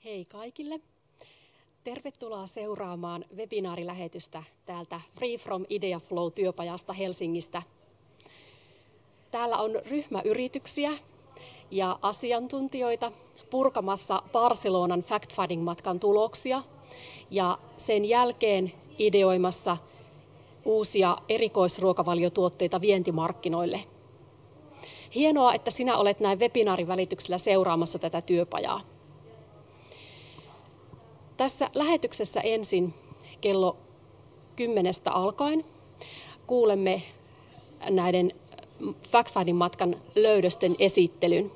Hei kaikille! Tervetuloa seuraamaan webinaarilähetystä täältä Free from Idea Flow -työpajasta Helsingistä. Täällä on ryhmä yrityksiä ja asiantuntijoita purkamassa Barcelonan fact-finding-matkan tuloksia ja sen jälkeen ideoimassa uusia erikoisruokavaliotuotteita vientimarkkinoille. Hienoa, että sinä olet näin webinaarin välityksellä seuraamassa tätä työpajaa. Tässä lähetyksessä ensin kello 10 alkaen kuulemme näiden fact-finding-matkan löydösten esittelyn.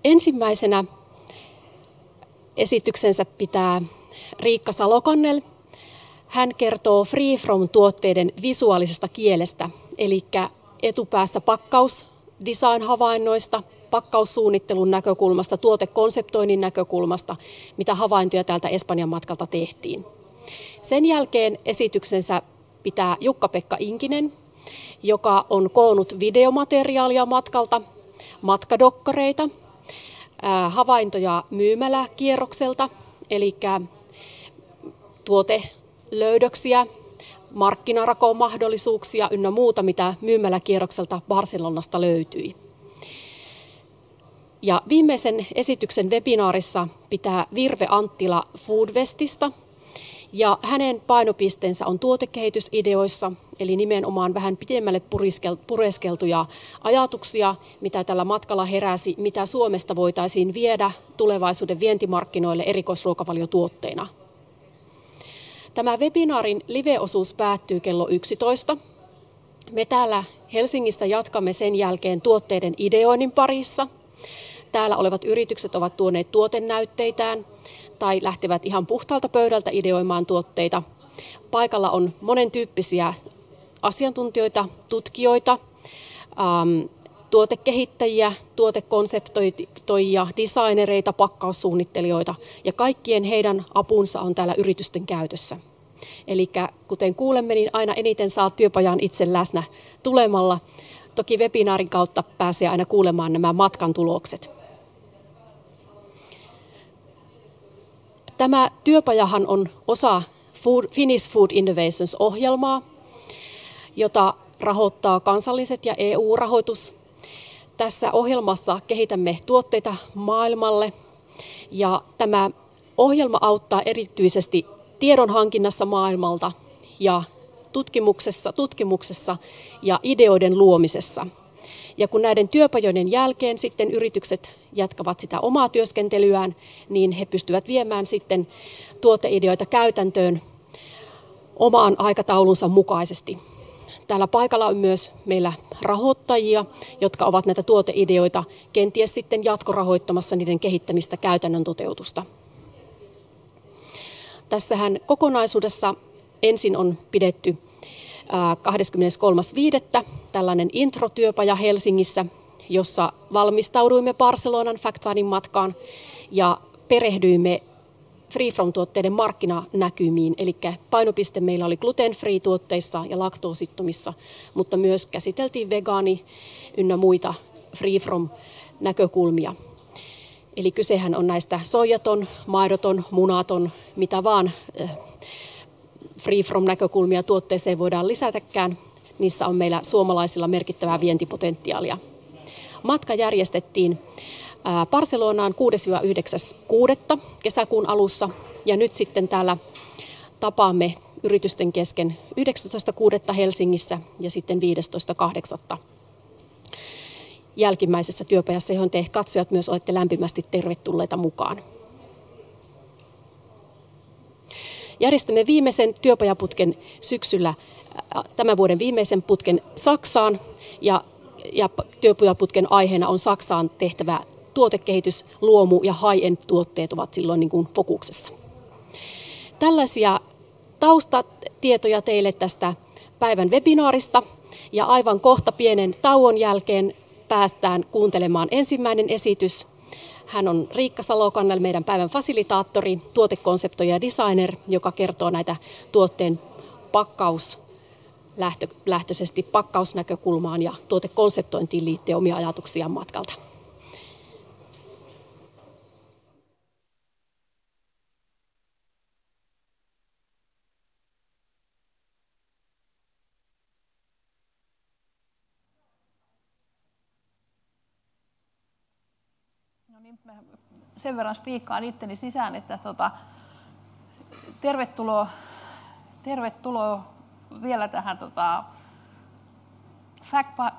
Ensimmäisenä esityksensä pitää Riikka Salokannel. Hän kertoo Free From-tuotteiden visuaalisesta kielestä, eli etupäässä pakkausdesign-havainnoista, pakkaussuunnittelun näkökulmasta, tuotekonseptoinnin näkökulmasta, mitä havaintoja täältä Espanjan matkalta tehtiin. Sen jälkeen esityksensä pitää Jukka-Pekka Inkinen, joka on koonnut videomateriaalia matkalta, matkadokkareita, havaintoja myymäläkierrokselta, eli tuotelöydöksiä, markkinarakomahdollisuuksia ynnä muuta, mitä myymäläkierrokselta Barcelonasta löytyi. Ja viimeisen esityksen webinaarissa pitää Virve Anttila Foodwestista, ja hänen painopisteensä on tuotekehitysideoissa, eli nimenomaan vähän pidemmälle pureskeltuja ajatuksia, mitä tällä matkalla heräsi, mitä Suomesta voitaisiin viedä tulevaisuuden vientimarkkinoille erikoisruokavaliotuotteina. Tämä webinaarin live-osuus päättyy kello 11. Me täällä Helsingistä jatkamme sen jälkeen tuotteiden ideoinnin parissa. Täällä olevat yritykset ovat tuoneet tuotenäytteitään tai lähtevät ihan puhtaalta pöydältä ideoimaan tuotteita. Paikalla on monentyyppisiä asiantuntijoita, tutkijoita, tuotekehittäjiä, tuotekonseptoijia, designereita, pakkaussuunnittelijoita ja kaikkien heidän apunsa on täällä yritysten käytössä. Eli kuten kuulemme, niin aina eniten saa työpajaan itse läsnä tulemalla. Toki webinaarin kautta pääsee aina kuulemaan nämä matkan tulokset. Tämä työpajahan on osa Finnish Food Innovations-ohjelmaa, jota rahoittaa kansalliset ja EU-rahoitus. Tässä ohjelmassa kehitämme tuotteita maailmalle ja tämä ohjelma auttaa erityisesti tiedonhankinnassa maailmalta ja tutkimuksessa ja ideoiden luomisessa. Ja kun näiden työpajojen jälkeen sitten yritykset jatkavat sitä omaa työskentelyään, niin he pystyvät viemään sitten tuoteideoita käytäntöön omaan aikataulunsa mukaisesti. Täällä paikalla on myös meillä rahoittajia, jotka ovat näitä tuoteideoita kenties sitten jatkorahoittamassa niiden kehittämistä käytännön toteutusta. Tässähän kokonaisuudessa ensin on pidetty 23.5. tällainen introtyöpaja Helsingissä, jossa valmistauduimme Barcelonan fact-finding-matkaan ja perehdyimme Free From-tuotteiden markkinanäkymiin, eli painopiste meillä oli gluten-free-tuotteissa ja laktoosittomissa, mutta myös käsiteltiin vegaani ynnä muita Free From-näkökulmia. Eli kysehän on näistä soijaton, maidoton, munaton, mitä vaan Free From-näkökulmia tuotteeseen voidaan lisätäkään. Niissä on meillä suomalaisilla merkittävää vientipotentiaalia. Matka järjestettiin Barcelonaan 6.–9.6. kesäkuun alussa ja nyt sitten täällä tapaamme yritysten kesken 19.6. Helsingissä ja sitten 15.8. jälkimmäisessä työpajassa, johon te katsojat myös olette lämpimästi tervetulleita mukaan. Järjestämme viimeisen työpajaputken syksyllä, tämän vuoden viimeisen putken Saksaan ja työpajaputken aiheena on Saksaan tehtävä tuotekehitys, luomu ja high-end tuotteet ovat silloin niin kuin fokuksessa. Tällaisia taustatietoja teille tästä päivän webinaarista ja aivan kohta pienen tauon jälkeen päästään kuuntelemaan ensimmäinen esitys. Hän on Riikka Salokannel, meidän päivän fasilitaattori, tuotekonseptoija ja designer, joka kertoo näitä tuotteen pakkaus- lähtöisesti pakkausnäkökulmaan ja tuotekonseptointiin liittyen omia ajatuksiaan matkalta. No niin, mä sen verran spiikkaan itteni sisään, että tervetuloa vielä tähän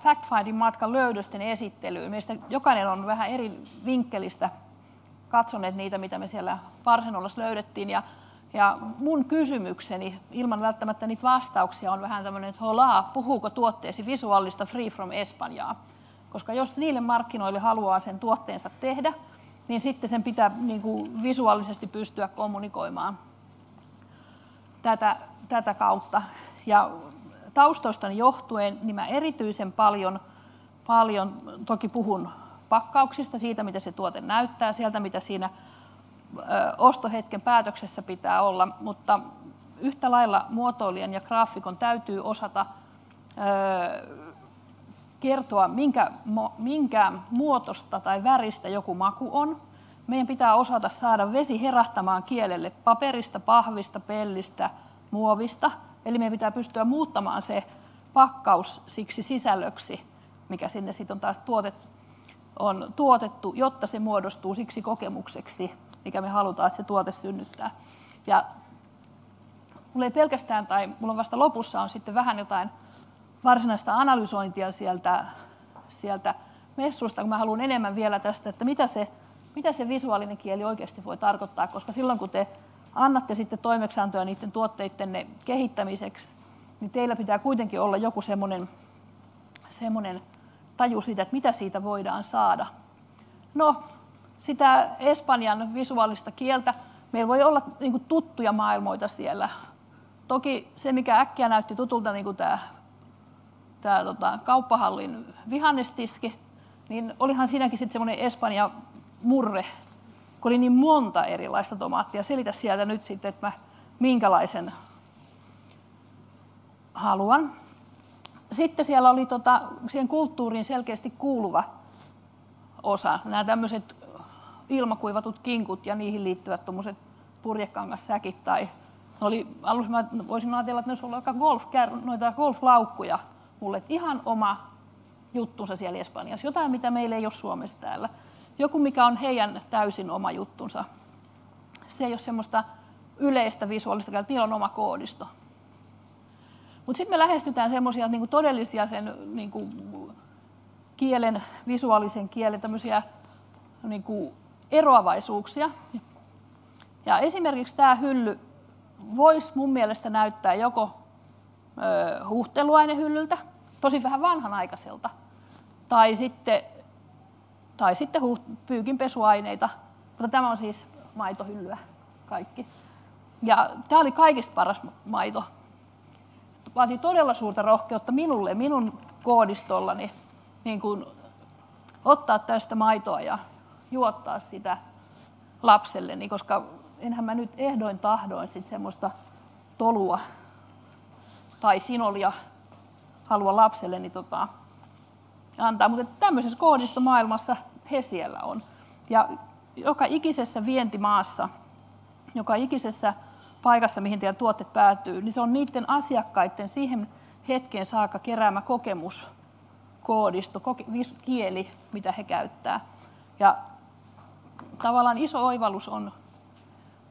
Fact-Finding matkan löydösten esittelyyn. Meistä jokainen on vähän eri vinkkelistä katsoneet niitä, mitä me siellä Parsenolassa löydettiin. Ja mun kysymykseni, ilman välttämättä niitä vastauksia, on vähän tämmöinen, että holaa, puhuuko tuotteesi visuaalista Free from Espanjaa? Koska jos niille markkinoille haluaa sen tuotteensa tehdä, niin sitten sen pitää niin kuin visuaalisesti pystyä kommunikoimaan tätä kautta. Ja taustoistani johtuen niin mä erityisen paljon toki puhun pakkauksista, siitä mitä se tuote näyttää, sieltä mitä siinä ostohetken päätöksessä pitää olla, mutta yhtä lailla muotoilijan ja graafikon täytyy osata kertoa, minkä muotosta tai väristä joku maku on. Meidän pitää osata saada vesi herähtämään kielelle paperista, pahvista, pellistä, muovista. Eli meidän pitää pystyä muuttamaan se pakkaus siksi sisällöksi, mikä sinne sitten on taas tuotettu, jotta se muodostuu siksi kokemukseksi, mikä me halutaan, että se tuote synnyttää. Ja mulla ei pelkästään, tai mulla on vasta lopussa on sitten vähän jotain varsinaista analysointia sieltä messusta, kun mä haluan enemmän vielä tästä, että mitä se visuaalinen kieli oikeasti voi tarkoittaa, koska silloin kun te annatte sitten toimeksiantoja niiden tuotteittenne kehittämiseksi, niin teillä pitää kuitenkin olla joku semmoinen taju siitä, että mitä siitä voidaan saada. No, sitä Espanjan visuaalista kieltä, meillä voi olla niin kuin tuttuja maailmoita siellä. Toki se, mikä äkkiä näytti tutulta, niin kuin tämä kauppahallin vihannestiski, niin olihan siinäkin sitten semmoinen Espanja murre, kun oli niin monta erilaista tomaattia. Selitä sieltä nyt sitten, että mä minkälaisen haluan. Sitten siellä oli siihen kulttuuriin selkeästi kuuluva osa. Nämä tämmöiset ilmakuivatut kinkut ja niihin liittyvät tuommoiset purjekangassäkit. Tai alussa mä voisin ajatella, että ne olisi ollut noita golflaukkuja mulle. Että ihan oma juttunsa siellä Espanjassa. Jotain, mitä meillä ei ole Suomessa täällä. Joku, mikä on heidän täysin oma juttunsa. Se ei ole semmoista yleistä visuaalista kieltä, niillä on oma koodisto. Mutta sitten me lähestytään semmoisia niinku todellisia sen niinku kielen, visuaalisen kielen tämmöisiä niinku eroavaisuuksia. Ja esimerkiksi tämä hylly voisi mun mielestä näyttää joko huuhteluainehyllyltä, tosi vähän vanhanaikaiselta, tai sitten pyykinpesuaineita, mutta tämä on siis maitohyllyä kaikki. Ja tämä oli kaikista paras maito. Vaatii todella suurta rohkeutta minun koodistollani niin kuin ottaa tästä maitoa ja juottaa sitä lapselleni, koska enhän mä nyt ehdoin tahdoin sit semmoista tolua tai sinolia halua lapselleni antaa, mutta tämmöisessä koodistomaailmassa he siellä on. Ja joka ikisessä vientimaassa, joka ikisessä paikassa, mihin teidän tuotteet päätyy, niin se on niiden asiakkaiden siihen hetkeen saakka keräämä kokemuskoodisto, kieli, mitä he käyttää. Ja tavallaan iso oivallus on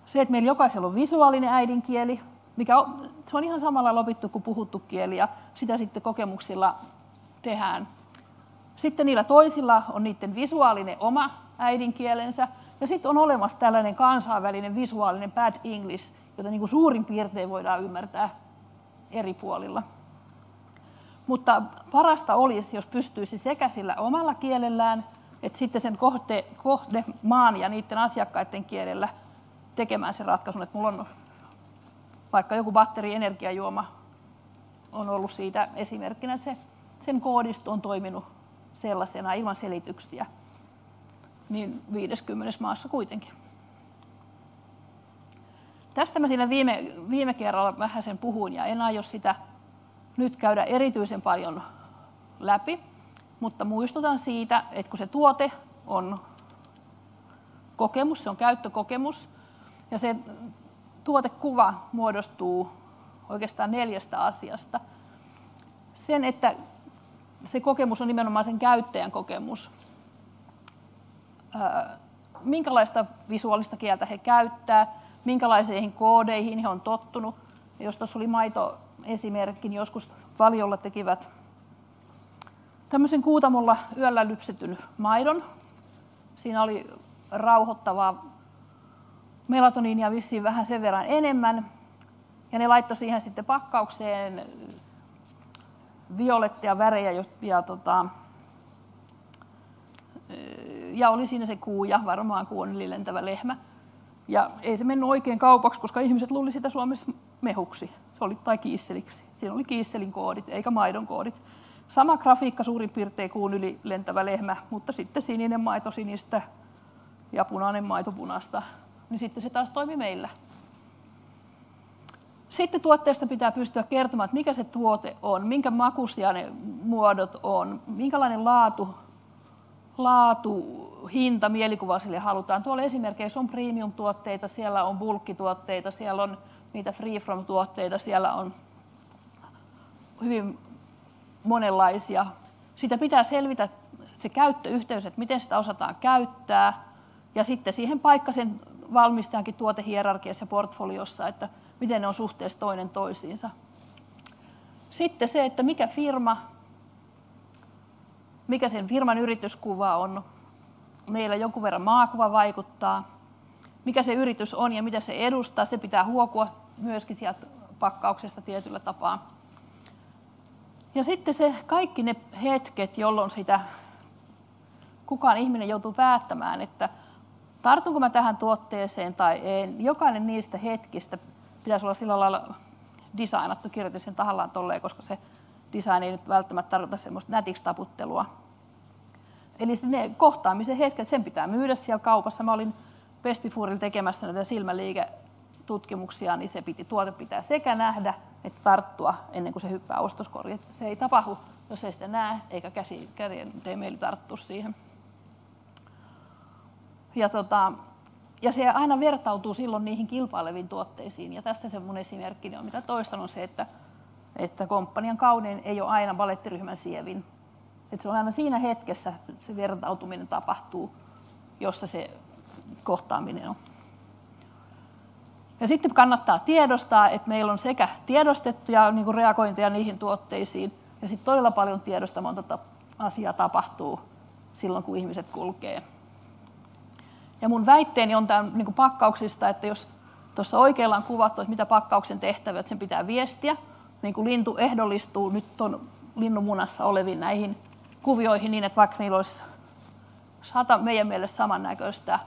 se, että meillä jokaisella on visuaalinen äidinkieli, se on ihan samalla opittu kuin puhuttu kieli, ja sitä sitten kokemuksilla tehdään. Sitten niillä toisilla on niiden visuaalinen oma äidinkielensä, ja sitten on olemassa tällainen kansainvälinen visuaalinen bad English, jota niin kuin suurin piirtein voidaan ymmärtää eri puolilla. Mutta parasta olisi, jos pystyisi sekä sillä omalla kielellään, että sitten sen kohdemaan ja niiden asiakkaiden kielellä tekemään sen ratkaisun. Että mulla on vaikka joku batterienergiajuoma on ollut siitä esimerkkinä, että sen koodisto on toiminut sellaisena ilman selityksiä, niin 50 maassa kuitenkin. Tästä mä siinä viime kerralla vähän sen puhuin ja en aio sitä nyt käydä erityisen paljon läpi, mutta muistutan siitä, että kun se tuote on kokemus, se on käyttökokemus, ja se tuotekuva muodostuu oikeastaan 4 asiasta. Sen, että se kokemus on nimenomaan sen käyttäjän kokemus. Minkälaista visuaalista kieltä he käyttää, minkälaisiin koodeihin he on tottunut. Ja jos tuossa oli maitoesimerkki, niin joskus Valiolla tekivät tämmöisen kuutamolla yöllä lypsetyn maidon. Siinä oli rauhoittavaa melatoniinia vissiin vähän sen verran enemmän. Ja ne laittoi siihen sitten pakkaukseen violetteja värejä ja oli siinä se kuu ja varmaan kuun eli lentävä lehmä. Ja ei se mennyt oikein kaupaksi, koska ihmiset luuli sitä Suomessa mehuksi tai kiisseliksi. Siinä oli kiisselin koodit eikä maidon koodit. Sama grafiikka suurin piirtein kuun yli lentävä lehmä, mutta sitten sininen maito sinistä ja punainen maito punaista. Niin sitten se taas toimi meillä. Sitten tuotteesta pitää pystyä kertomaan, että mikä se tuote on, minkä makuisia ne muodot on, minkälainen laatu, hinta mielikuva sille halutaan. Tuolla esimerkiksi on premium-tuotteita, siellä on bulkkituotteita, siellä on niitä free from-tuotteita, siellä on hyvin monenlaisia. Sitä pitää selvitä se käyttöyhteys, että miten sitä osataan käyttää, ja sitten siihen paikka sen valmistajankin tuotehierarkiassa ja portfoliossa, että miten ne on suhteessa toinen toisiinsa. Sitten se, että mikä firma, mikä sen firman yrityskuva on. Meillä jonkun verran maakuva vaikuttaa. Mikä se yritys on ja mitä se edustaa, se pitää huokua myöskin sieltä pakkauksesta tietyllä tapaa. Ja sitten se kaikki ne hetket, jolloin sitä kukaan ihminen joutuu päättämään, että tartunko mä tähän tuotteeseen tai en. Jokainen niistä hetkistä pitäisi olla sillä lailla designattu, kirjoitin sen tahallaan tolleen, koska se design ei nyt välttämättä tarkoita semmoista nätiksi taputtelua. Eli ne kohtaamisen hetket, sen pitää myydä siellä kaupassa. Mä olin Best Beforella tekemässä näitä silmäliiketutkimuksia, niin tuote pitää sekä nähdä että tarttua ennen kuin se hyppää ostoskoriin. Se ei tapahdu, jos ei sitä näe, eikä kädenteemieli tarttua siihen. Ja se aina vertautuu silloin niihin kilpaileviin tuotteisiin. Ja tästä se mun esimerkkini on, mitä toistan, on se, että komppanian kaunein ei ole aina balettiryhmän sievin. Että se on aina siinä hetkessä se vertautuminen tapahtuu, jossa se kohtaaminen on. Ja sitten kannattaa tiedostaa, että meillä on sekä tiedostettuja niin kuin reagointeja niihin tuotteisiin, ja sitten todella paljon tiedostamatonta asiaa tapahtuu silloin, kun ihmiset kulkee. Ja mun väitteeni on tämän niin kuin pakkauksista, että jos tuossa oikealla on kuvattu, että mitä pakkauksen tehtävä, että sen pitää viestiä, niin kuin lintu ehdollistuu nyt tuon linnunmunassa oleviin näihin kuvioihin niin, että vaikka niillä olisi 100 meidän mielestä samannäköistä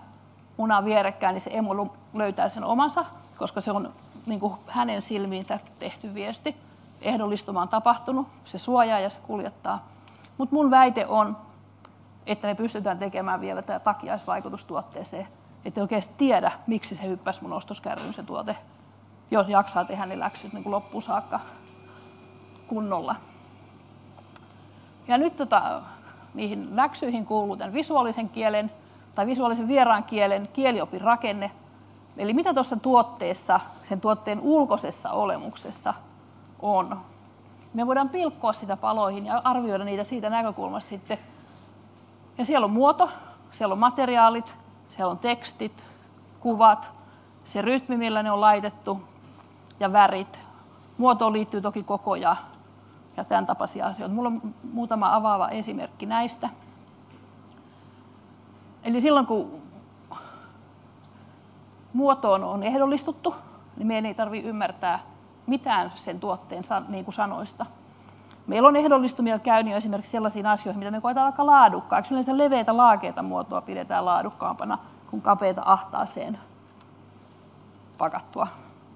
munaa vierekkäin, niin se emu löytää sen omansa, koska se on niin kuin hänen silmiinsä tehty viesti. Ehdollistuma on tapahtunut, se suojaa ja se kuljettaa. Mutta mun väite on, että me pystytään tekemään vielä tämä takiaisvaikutus tuotteeseen, että oikeasti tiedä, miksi se hyppäsi mun ostoskärryyn se tuote, jos jaksaa tehdä ne läksyt niin kuin loppuun saakka kunnolla. Ja nyt niihin läksyihin kuuluu tämän visuaalisen kielen tai visuaalisen vieraan kielen kieliopin rakenne. Eli mitä tuossa tuotteessa, sen tuotteen ulkoisessa olemuksessa on. Me voidaan pilkkoa sitä paloihin ja arvioida niitä siitä näkökulmasta sitten. Ja siellä on muoto, siellä on materiaalit, siellä on tekstit, kuvat, se rytmi, millä ne on laitettu ja värit. Muotoon liittyy toki koko ja tämän tapaisia asioita. Mulla on muutama avaava esimerkki näistä. Eli silloin kun muotoon on ehdollistuttu, niin meidän ei tarvitse ymmärtää mitään sen tuotteen niin kuin sanoista. Meillä on ehdollistumia käynyt esimerkiksi sellaisiin asioihin, mitä me koetaan aika laadukkaaksi. Yleensä leveätä laakeita muotoa pidetään laadukkaampana kuin kapeata ahtaaseen pakattua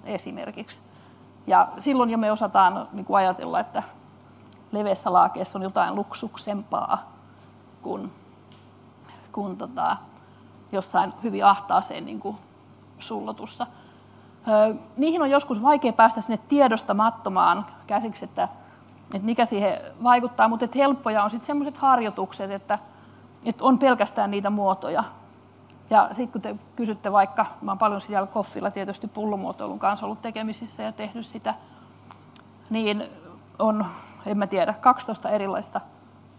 esimerkiksi. Ja silloin jo me osataan niin kuin ajatella, että leveässä laakeessa on jotain luksuksempaa kuin jossain hyvin ahtaaseen niin kuin sullotussa. Niihin on joskus vaikea päästä sinne tiedostamattomaan käsiksi, että mikä siihen vaikuttaa, mutta helppoja on sitten sellaiset harjoitukset, että on pelkästään niitä muotoja. Ja sitten kun te kysytte vaikka, mä oon paljon siellä Koffilla tietysti pullomuotoilun kanssa ollut tekemisissä ja tehnyt sitä, niin on, en mä tiedä, 12 erilaista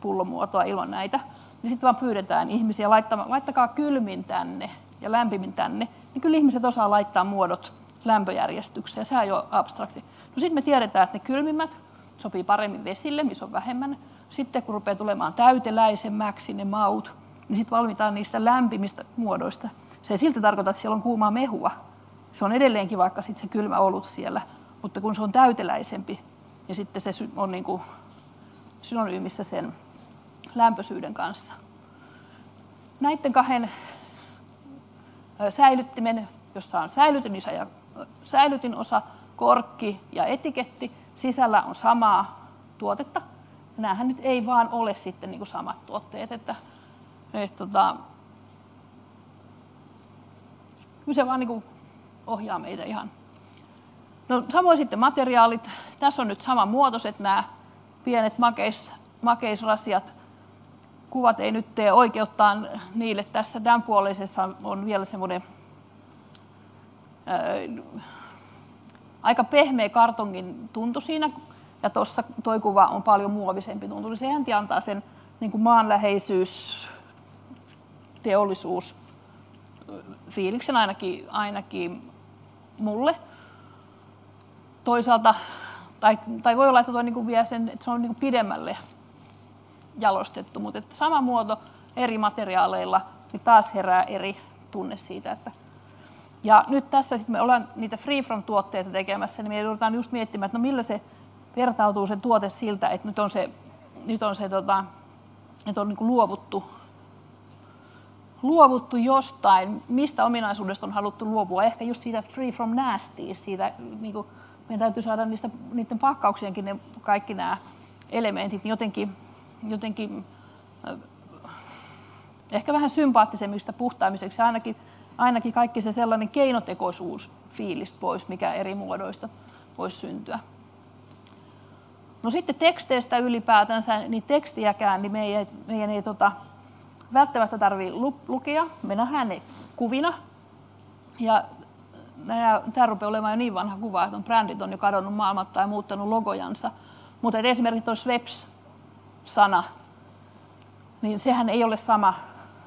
pullomuotoa ilman näitä. Niin sitten vaan pyydetään ihmisiä laittakaa kylmin tänne ja lämpimin tänne, niin kyllä ihmiset osaa laittaa muodot lämpöjärjestykseen, sehän ei ole abstrakti. No sitten me tiedetään, että ne kylmimmät sopii paremmin vesille, missä on vähemmän. Sitten kun rupeaa tulemaan täyteläisemmäksi ne maut, niin sitten valmitaan niistä lämpimistä muodoista. Se ei silti tarkoita, että siellä on kuumaa mehua. Se on edelleenkin vaikka sitten se kylmä olut siellä, mutta kun se on täyteläisempi, niin sitten se on niin kuin synonyymissä sen lämpöisyyden kanssa. Näiden kahden säilyttimen, jossa on säilytinosa ja säilytinosa, korkki ja etiketti, sisällä on samaa tuotetta. Nämähän nyt ei vaan ole sitten niin kuin samat tuotteet, kyllä se vaan niin kuin ohjaa meitä ihan. No, samoin sitten materiaalit. Tässä on nyt samanmuotoiset nämä pienet makeisrasiat. Kuvat ei nyt tee oikeuttaan niille. Tässä tämänpuoleisessa on vielä semmoinen aika pehmeä kartongin tuntu siinä. Ja tuossa tuo kuva on paljon muovisempi tuntu. Sehän antaa sen niin kuin maanläheisyys, teollisuus fiiliksen ainakin mulle. Toisaalta, tai voi olla, että tuo niin vie sen, että se on niin pidemmälle jalostettu, mutta että sama muoto eri materiaaleilla, niin taas herää eri tunne siitä. Ja nyt tässä sitten me ollaan niitä free from -tuotteita tekemässä, niin me joudutaan just miettimään, että no millä se vertautuu se tuote siltä, että nyt on niin kuin luovuttu jostain, mistä ominaisuudesta on haluttu luopua. Ehkä just siitä free from nasty, siitä, niin kuin meidän täytyy saada niiden pakkauksienkin ne kaikki nämä elementit jotenkin ehkä vähän sympaattisemmista puhtaamiseksi, ainakin kaikki se sellainen keinotekoisuus fiilis pois, mikä eri muodoista voisi syntyä. No sitten teksteistä ylipäätänsä, niin tekstiäkään niin meidän ei välttämättä tarvitse lukea. Me nähdään ne kuvina. Ja tämä rupeaa olemaan jo niin vanha kuva, että brändit on jo kadonnut maailmalta tai muuttanut logojansa. Mutta esimerkiksi tuo Schweppes-sana, niin sehän ei ole sama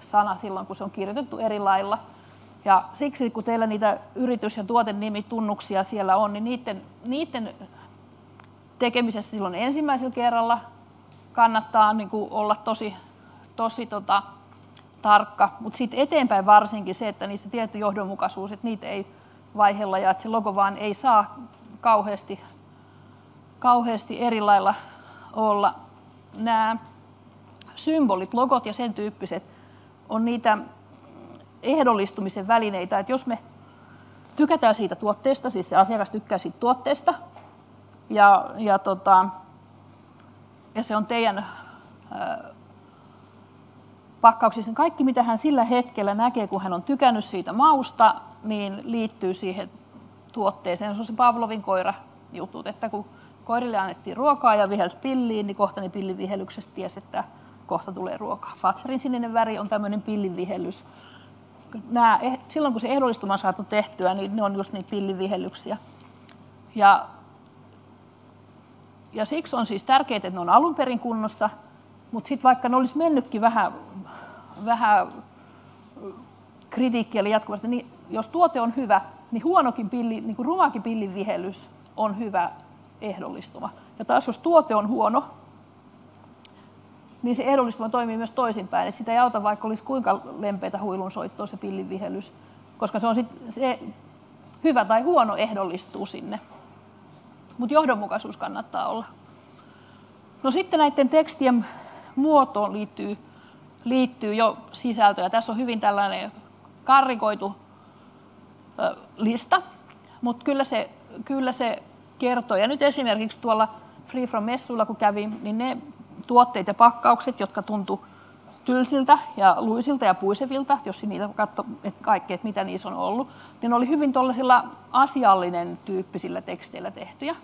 sana silloin, kun se on kirjoitettu eri lailla. Ja siksi, kun teillä niitä yritys- ja tuotenimitunnuksia siellä on, niin niiden tekemisessä silloin ensimmäisellä kerralla kannattaa niin kuin olla tosi tarkka, mutta sitten eteenpäin varsinkin se, että niissä tietty johdonmukaisuus, että niitä ei vaihella ja että se logo vaan ei saa kauheasti eri lailla olla. Nämä symbolit, logot ja sen tyyppiset on niitä ehdollistumisen välineitä, että jos me tykätään siitä tuotteesta, siis se asiakas tykkää siitä tuotteesta, ja se on teidän pakkauksissa, kaikki mitä hän sillä hetkellä näkee, kun hän on tykännyt siitä mausta, niin liittyy siihen tuotteeseen. Se on se Pavlovin koira-jutut, että kun koirille annettiin ruokaa ja vihelsi pilliin, niin kohta ne pillin vihellyksestä tiesi, että kohta tulee ruokaa. Fatsarin sininen väri on tämmöinen pillin vihellys. Silloin kun se ehdollistuma on saatu tehtyä, niin ne on just niitä pillin vihellyksiä. Ja siksi on siis tärkeää, että ne on alun perin kunnossa, mutta sitten vaikka ne olisi mennytkin vähän kritiikkiä jatkuvasti, niin jos tuote on hyvä, niin huonokin niin kuin rumakin pillin vihellys on hyvä ehdollistuma. Ja taas jos tuote on huono, niin se ehdollistuma toimii myös toisinpäin. Että sitä ei auta, vaikka olisi kuinka lempeitä huilunsoittoa se pillin vihellys, koska se hyvä tai huono ehdollistuu sinne. Mutta johdonmukaisuus kannattaa olla. No sitten näiden tekstien muotoon liittyy jo sisältöä. Tässä on hyvin tällainen karrikoitu lista, mutta kyllä se kertoo. Ja nyt esimerkiksi tuolla Free From-messuilla, kun kävin, niin ne tuotteet ja pakkaukset, jotka tuntuu tylsiltä ja luisilta ja puisevilta, jos niitä katsoo kaikkea, että mitä niissä on ollut, niin ne oli hyvin tuollaisilla asiallinen tyyppisillä teksteillä tehtyjä.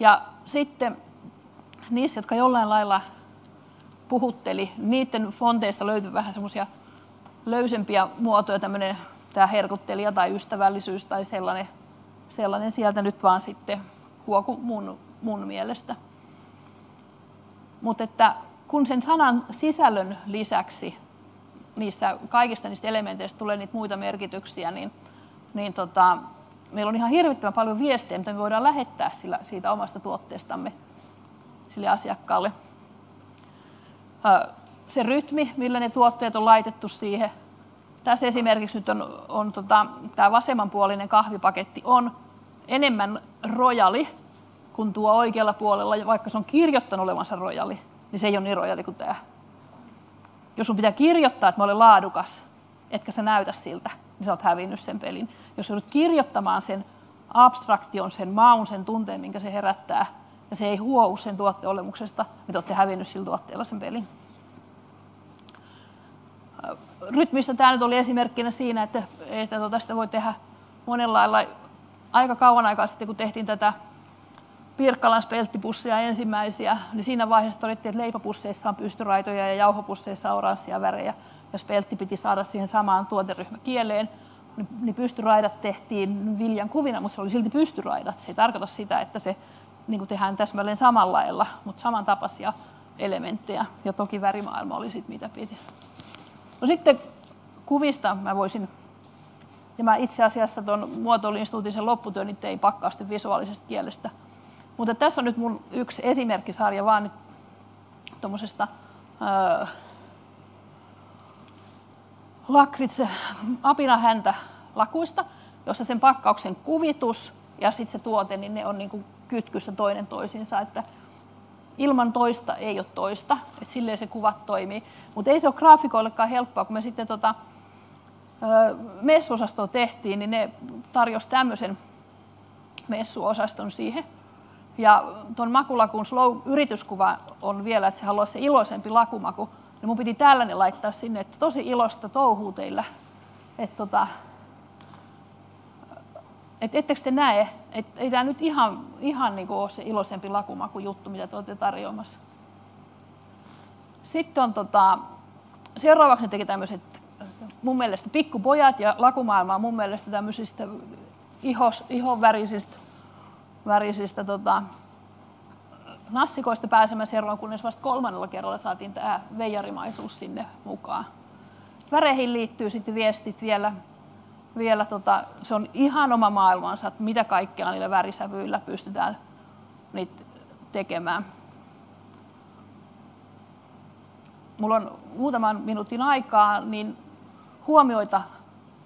Ja sitten niissä, jotka jollain lailla puhutteli, niiden fonteista löytyi vähän semmoisia löysempiä muotoja, tämä herkuttelija tai ystävällisyys tai sellainen sieltä nyt vaan sitten huoku mun mielestä. Mutta että kun sen sanan sisällön lisäksi kaikista niistä elementeistä tulee niitä muita merkityksiä, niin meillä on ihan hirvittävän paljon viestejä, mitä me voidaan lähettää siitä omasta tuotteestamme sille asiakkaalle. Se rytmi, millä ne tuotteet on laitettu siihen. Tässä esimerkiksi nyt on tämä vasemmanpuolinen kahvipaketti on enemmän rojali kuin tuo oikealla puolella, vaikka se on kirjoittanut olevansa rojali, niin se ei ole niin rojali kuin tämä. Jos sun pitää kirjoittaa, että mä olen laadukas, etkä sä näytä siltä, niin sä oot hävinnyt sen pelin. Jos joudut kirjoittamaan sen abstraktion, sen maun, sen tunteen, minkä se herättää, ja se ei huou sen tuotteen olemuksesta, niin te olette hävinnyt sillä tuotteella sen pelin. Rytmistä tämä nyt oli esimerkkinä siinä, että sitä voi tehdä monella lailla. Aika kauan aikaa sitten, kun tehtiin tätä Pirkkalan spelttipusseja ensimmäisiä, niin siinä vaiheessa todettiin, että leipäpusseissa on pystyraitoja ja jauhopusseissa on oranssia värejä, ja speltti piti saada siihen samaan tuoteryhmäkieleen. Niin pystyraidat tehtiin viljan kuvina, mutta se oli silti pystyraidat. Se ei tarkoita sitä, että se niin tehdään täsmälleen samalla lailla, mutta samantapaisia elementtejä. Ja toki värimaailma oli sitten mitä piti. No sitten kuvista mä voisin, ja mä itse asiassa tuon muotoiluinstituutin sen lopputyön nyt tein pakkausten visuaalisesta kielestä. Mutta tässä on nyt mun yksi esimerkkisarja vaan nyt tuommoisesta apinahäntä lakuista, jossa sen pakkauksen kuvitus ja sitten se tuote, niin ne on niin kuin kytkyssä toinen toisiinsa, että ilman toista ei ole toista, että silleen se kuvat toimii. Mutta ei se ole graafikoillekaan helppoa, kun me sitten messuosastoa tehtiin, niin ne tarjosi tämmöisen messuosaston siihen. Ja tuon makulakun yrityskuva on vielä, että se haluaa se iloisempi lakumaku. Ja mun piti tällainen laittaa sinne, että tosi iloista touhuu teillä. Että ettekö te näe, että ei tämä nyt ihan niin kuin ole se iloisempi lakumaku juttu, mitä te olette tarjoamassa. Sitten on seuraavaksi ne teki tämmöiset mun mielestä pikkupojat ja lakumaailma on mun mielestä tämmöisistä ihon värisistä nassikoista pääsemässä eroon, kunnes vasta 3. kerralla saatiin tämä veijarimaisuus sinne mukaan. Väreihin liittyy sitten viestit vielä se on ihan oma maailmansa, että mitä kaikkea niillä värisävyillä pystytään niitä tekemään. Mulla on muutaman minuutin aikaa, niin huomioita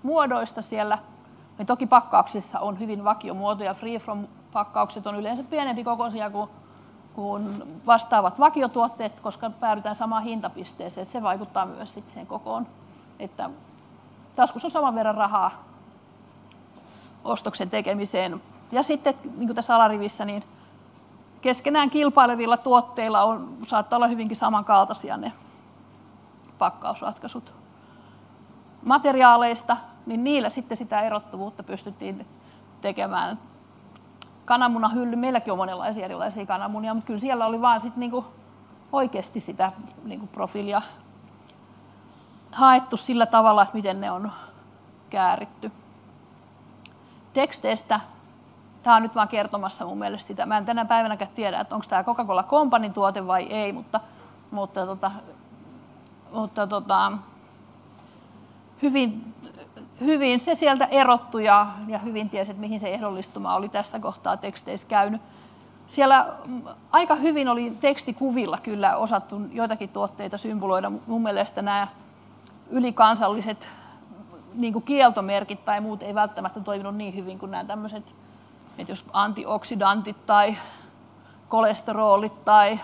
muodoista siellä. Ja toki pakkauksissa on hyvin vakiomuotoja. Free from-pakkaukset on yleensä pienempi kokoisia kuin vastaavat vakiotuotteet, koska päädytään samaan hintapisteeseen. Että se vaikuttaa myös sitten sen kokoon. Että taskussa on saman verran rahaa ostoksen tekemiseen. Ja sitten niin kuin tässä alarivissä, niin keskenään kilpailevilla tuotteilla saattaa olla hyvinkin samankaltaisia ne pakkausratkaisut. Materiaaleista, niin niillä sitten sitä erottuvuutta pystyttiin tekemään. Kananmunahylly, meilläkin on monenlaisia erilaisia kananmunia, mutta kyllä siellä oli vaan sitten niinku oikeasti sitä niinku profiilia haettu sillä tavalla, että miten ne on kääritty. Teksteistä, tämä on nyt vaan kertomassa mun mielestä sitä. Mä en tänä päivänäkään tiedä, että onko tämä Coca-Cola Companyn tuote vai ei, mutta hyvin se sieltä erottui ja hyvin tiesi, että mihin se ehdollistuma oli tässä kohtaa teksteissä käynyt. Siellä aika hyvin oli tekstikuvilla kyllä osattu joitakin tuotteita symboloida. Mun mielestä nämä ylikansalliset niin kuin kieltomerkit tai muut ei välttämättä toiminut niin hyvin kuin nämä tämmöiset, että jos antioksidantit tai kolesterolit tai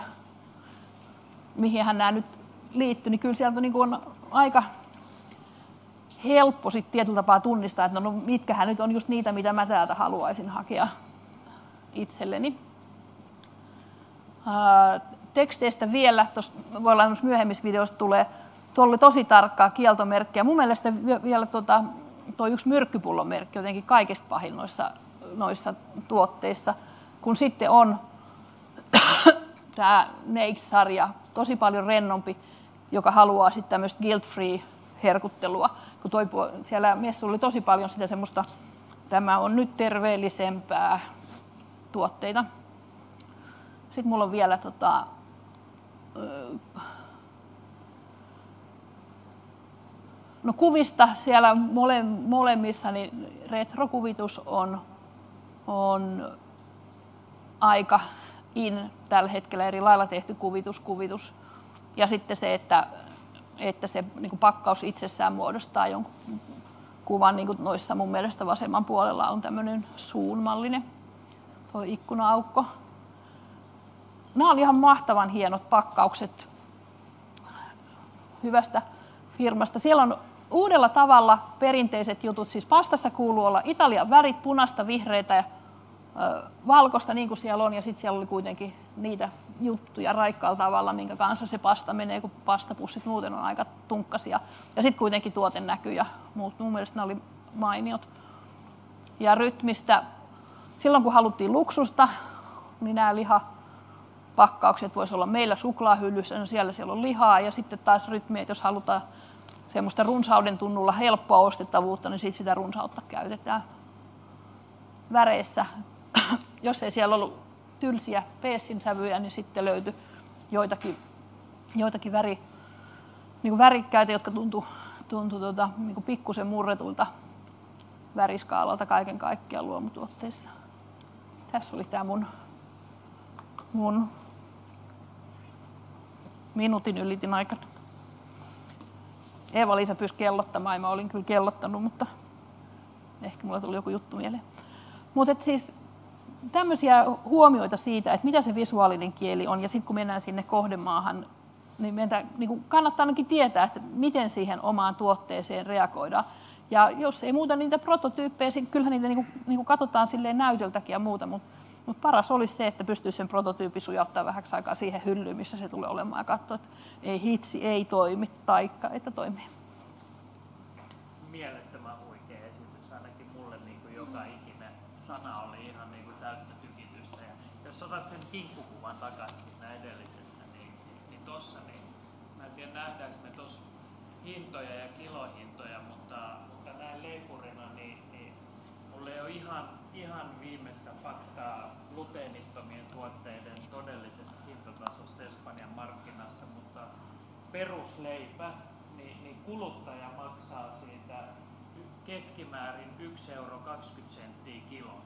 mihinhän nämä nyt liittyy, niin kyllä sieltä niin kuin on aika helppo sitten tietyllä tapaa tunnistaa, että no mitkähän nyt on just niitä, mitä mä täältä haluaisin hakea itselleni. Teksteistä vielä, tuossa voi olla myöhemmissä videoissa tulee, tuolla oli tosi tarkkaa kieltomerkkiä. Mun mielestä vielä tuo yksi myrkkypullon merkki jotenkin kaikista pahin noissa tuotteissa, kun sitten on tämä Naked-sarja, tosi paljon rennompi, joka haluaa sitten tämmöistä guilt-free herkuttelua. Kun siellä messuilla oli tosi paljon sitä semmoista, tämä on nyt terveellisempää tuotteita. Sitten mulla on vielä kuvista siellä molemmissa, niin retrokuvitus on aika in tällä hetkellä, eri lailla tehty kuvitus. Ja sitten se, että se niin kuin pakkaus itsessään muodostaa jonkun kuvan, niin kuin noissa mun mielestä vasemman puolella on tämmöinen suunmallinen tuo ikkuna-aukko. Nämä on ihan mahtavan hienot pakkaukset hyvästä firmasta. Siellä on uudella tavalla perinteiset jutut, siis pastassa kuuluu olla Italian värit, punaista, vihreitä ja valkoista, niin kuin siellä on, ja sitten siellä oli kuitenkin niitä juttuja raikkaalla tavalla, minkä kanssa se pasta menee, kun pastapussit muuten on aika tunkkasia. Ja sitten kuitenkin tuote näkyy, ja mun mielestä nämä oli mainiot. Ja rytmistä, silloin kun haluttiin luksusta, niin nämä lihapakkaukset voisi olla meillä suklaahyllyssä, no siellä on lihaa, ja sitten taas rytmiä, että jos halutaan semmoista runsauden tunnulla helppoa ostettavuutta, niin sitten sitä runsautta käytetään väreissä. Jos ei siellä ollut tylsiä peessin sävyjä, niin sitten löytyi joitakin värikkäitä, jotka tuntui niin pikkusen murretulta väriskaalalta kaiken kaikkiaan luomutuotteissa. Tässä oli tämä mun minuutin ylitin aikana. Eeva-Liisa pyysi kellottamaan, ja mä olin kyllä kellottanut, mutta ehkä mulla tuli joku juttu mieleen. Mutta siis tämmöisiä huomioita siitä, että mitä se visuaalinen kieli on, ja sitten kun mennään sinne kohdemaahan, niin meidän niin kannattaa ainakin tietää, että miten siihen omaan tuotteeseen reagoidaan. Ja jos ei muuta niitä prototyyppejä, kyllähän niitä niin katsotaan silleen näytöltäkin ja muuta, mutta paras olisi se, että pystyisi sen prototyypin sujauttaa vähäksi aikaa siihen hyllyyn, missä se tulee olemaan, ja katsoa, että ei hitsi, ei toimi, taikka että toimii. Mielettömän huikea esitys, ainakin mulle niin kuin joka ikinen sana oli ihan niin kuin täyttä tykitystä. Ja jos otat sen kinkkukuvan takaisin siinä edellisessä, niin tossa, niin mä en tiedä nähdäänkö me tuossa hintoja ja kilohintoja, mutta näin leipurina, niin mulla ei ole ihan viimeistä faktaa gluteenittomien tuotteiden todellisesta hintatasosta Espanjan markkinassa, mutta perusleipä, niin kuluttaja maksaa siitä keskimäärin 1,20 € kilon.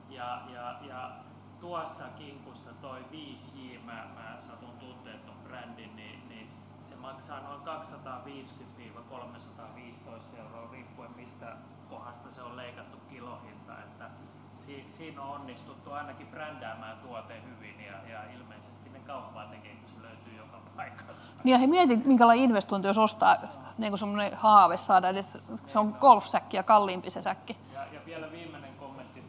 Ja tuosta kinkusta toi 5J, mä satun tuntea ton brändin, niin se maksaa noin 250–315 € riippuen mistä kohdasta se on leikattu kilohinta. Että siinä on onnistuttu ainakin brändäämään tuote hyvin ja ilmeisesti ne kauppaa tekee, kun se löytyy joka paikasta. Niin ja mietin, minkälainen investointi, jos ostaa niin semmoinen haave saada edes, se on golfsäkki ja kalliimpi se säkki. Ja vielä viimeinen kommentti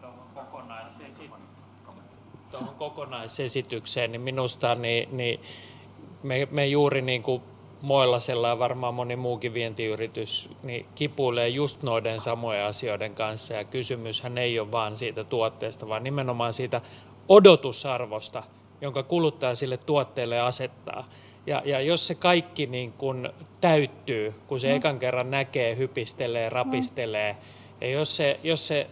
tuohon kokonaisesitykseen, niin minusta me juuri niin kuin Moilasella ja varmaan moni muukin vientiyritys niin kipuilee just noiden samojen asioiden kanssa, ja kysymyshän ei ole vaan siitä tuotteesta, vaan nimenomaan siitä odotusarvosta, jonka kuluttaja sille tuotteelle asettaa. Ja jos se kaikki niin kun täyttyy, kun se ekan kerran näkee, hypistelee, rapistelee, ja jos se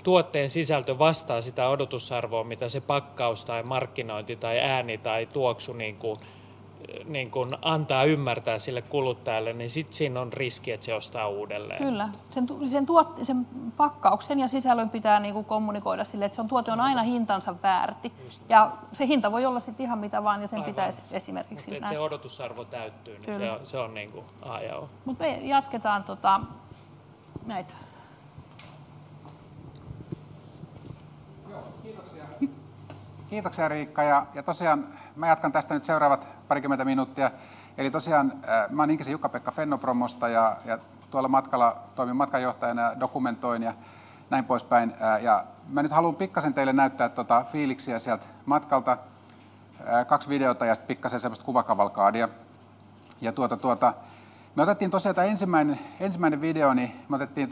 tuotteen sisältö vastaa sitä odotusarvoa, mitä se pakkaus tai markkinointi tai ääni tai tuoksu niin kuin antaa ymmärtää sille kuluttajalle, niin sitten siinä on riski, että se ostaa uudelleen. Kyllä. Sen pakkauksen ja sisällön pitää niin kuin kommunikoida sille, että se tuote on aina hintansa väärti. Ja se hinta voi olla sitten ihan mitä vaan, ja sen pitäisi esimerkiksi näin. Se odotusarvo täyttyy, niin se on niin kuin A ja O. Mutta me jatketaan näitä. Kiitoksia Riikka, ja tosiaan mä jatkan tästä nyt seuraavat parikymmentä minuuttia. Eli tosiaan mä oon Inkisen Jukka-Pekka Fennopromosta ja tuolla matkalla toimin matkanjohtajana ja dokumentoin ja näin poispäin. Ja mä nyt haluan pikkasen teille näyttää fiiliksiä sieltä matkalta, 2 videota ja sitten pikkasen semmoista kuvakavalkaadia. Ja me otettiin tosiaan tämä ensimmäinen video, niin me otettiin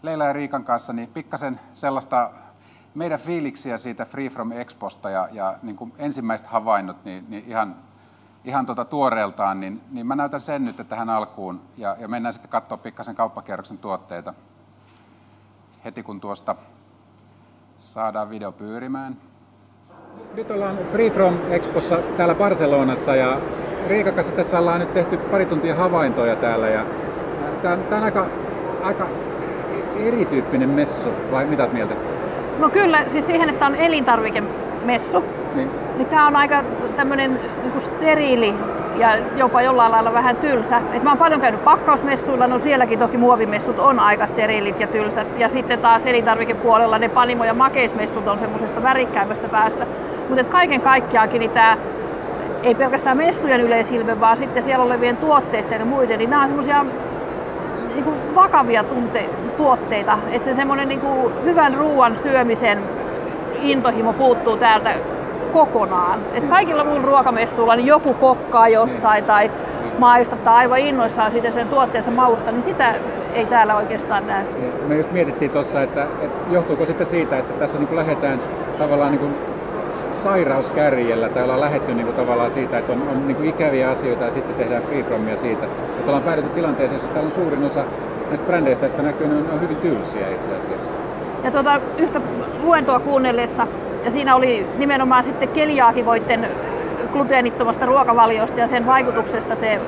Leila ja Riikan kanssa niin pikkasen sellaista meidän fiiliksiä siitä Free From Exposta ja niin kuin ensimmäiset havainnot niin ihan tuoreeltaan, niin mä näytän sen nyt tähän alkuun ja mennään sitten katsoa pikkasen kauppakierroksen tuotteita heti kun tuosta saadaan video pyörimään. Nyt ollaan Free From Expossa täällä Barcelonassa ja Riikan kanssa tässä ollaan nyt tehty pari tuntia havaintoja täällä ja tää on aika erityyppinen messu, vai mitä mieltä? No kyllä, siis siihen, että on elintarvikemessu, niin tämä on aika tämmöinen niin steriili ja jopa jollain lailla vähän tylsä. Et mä oon paljon käynyt pakkausmessuilla, no sielläkin toki muovimessut on aika steriilit ja tylsät. Ja sitten taas elintarvikepuolella ne panimo- ja makeismessut on semmoisesta värikkäämmästä päästä. Mutta kaiken kaikkiaankin niin tämä ei pelkästään messujen yleisilme, vaan sitten siellä olevien tuotteiden ja muiden, niin nämä on semmoisia niin vakavia tuotteita. Että se semmoinen niin hyvän ruoan syömisen intohimo puuttuu täältä kokonaan. Et kaikilla muilla ruokamessuilla niin joku kokkaa jossain tai maistattaa aivan innoissaan siitä sen tuotteensa mausta, niin sitä ei täällä oikeastaan näe. Me just mietittiin tuossa, että johtuuko sitten siitä, että tässä niin lähdetään tavallaan niin sairauskärjellä, tai ollaan lähdetty niin tavallaan siitä, että on niin ikäviä asioita ja sitten tehdään free fromia siitä. Että ollaan päädytty tilanteeseen, jossa täällä on suurin osa näistä brändeistä, jotka näkyy, ne on hyvin tylsiä itse asiassa. Ja yhtä luentoa kuunnellessa, ja siinä oli nimenomaan sitten keliaakikoiden gluteenittomasta ruokavaliosta ja sen vaikutuksesta se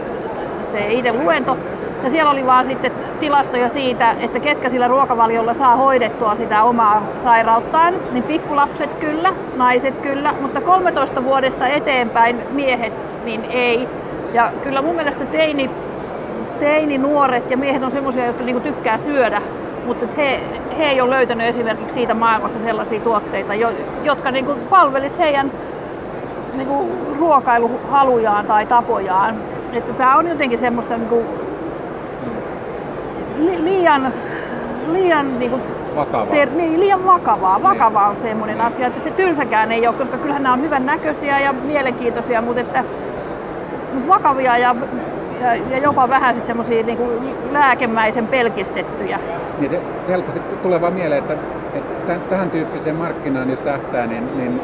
itse luento. Ja siellä oli vaan sitten tilastoja siitä, että ketkä sillä ruokavaliolla saa hoidettua sitä omaa sairauttaan. Niin pikkulapset kyllä, naiset kyllä, mutta 13 vuodesta eteenpäin miehet niin ei. Ja kyllä mun mielestä teini-nuoret ja miehet on semmoisia, jotka niinku tykkää syödä, mutta he ei ole löytänyt esimerkiksi siitä maailmasta sellaisia tuotteita, jotka niinku palvelisi heidän niinku ruokailuhalujaan tai tapojaan. Että tämä on jotenkin semmoista niinku liian niinku vakavaa. Liian vakavaa. Vakavaa on semmoinen asia, että se tylsäkään ei ole, koska kyllähän nämä on hyvän näköisiä ja mielenkiintoisia, mutta vakavia ja jopa vähän sit semmosia niinku lääkemäisen pelkistettyjä. Niin helposti tulee vaan mieleen, että tähän tyyppiseen markkinaan, jos tähtää, niin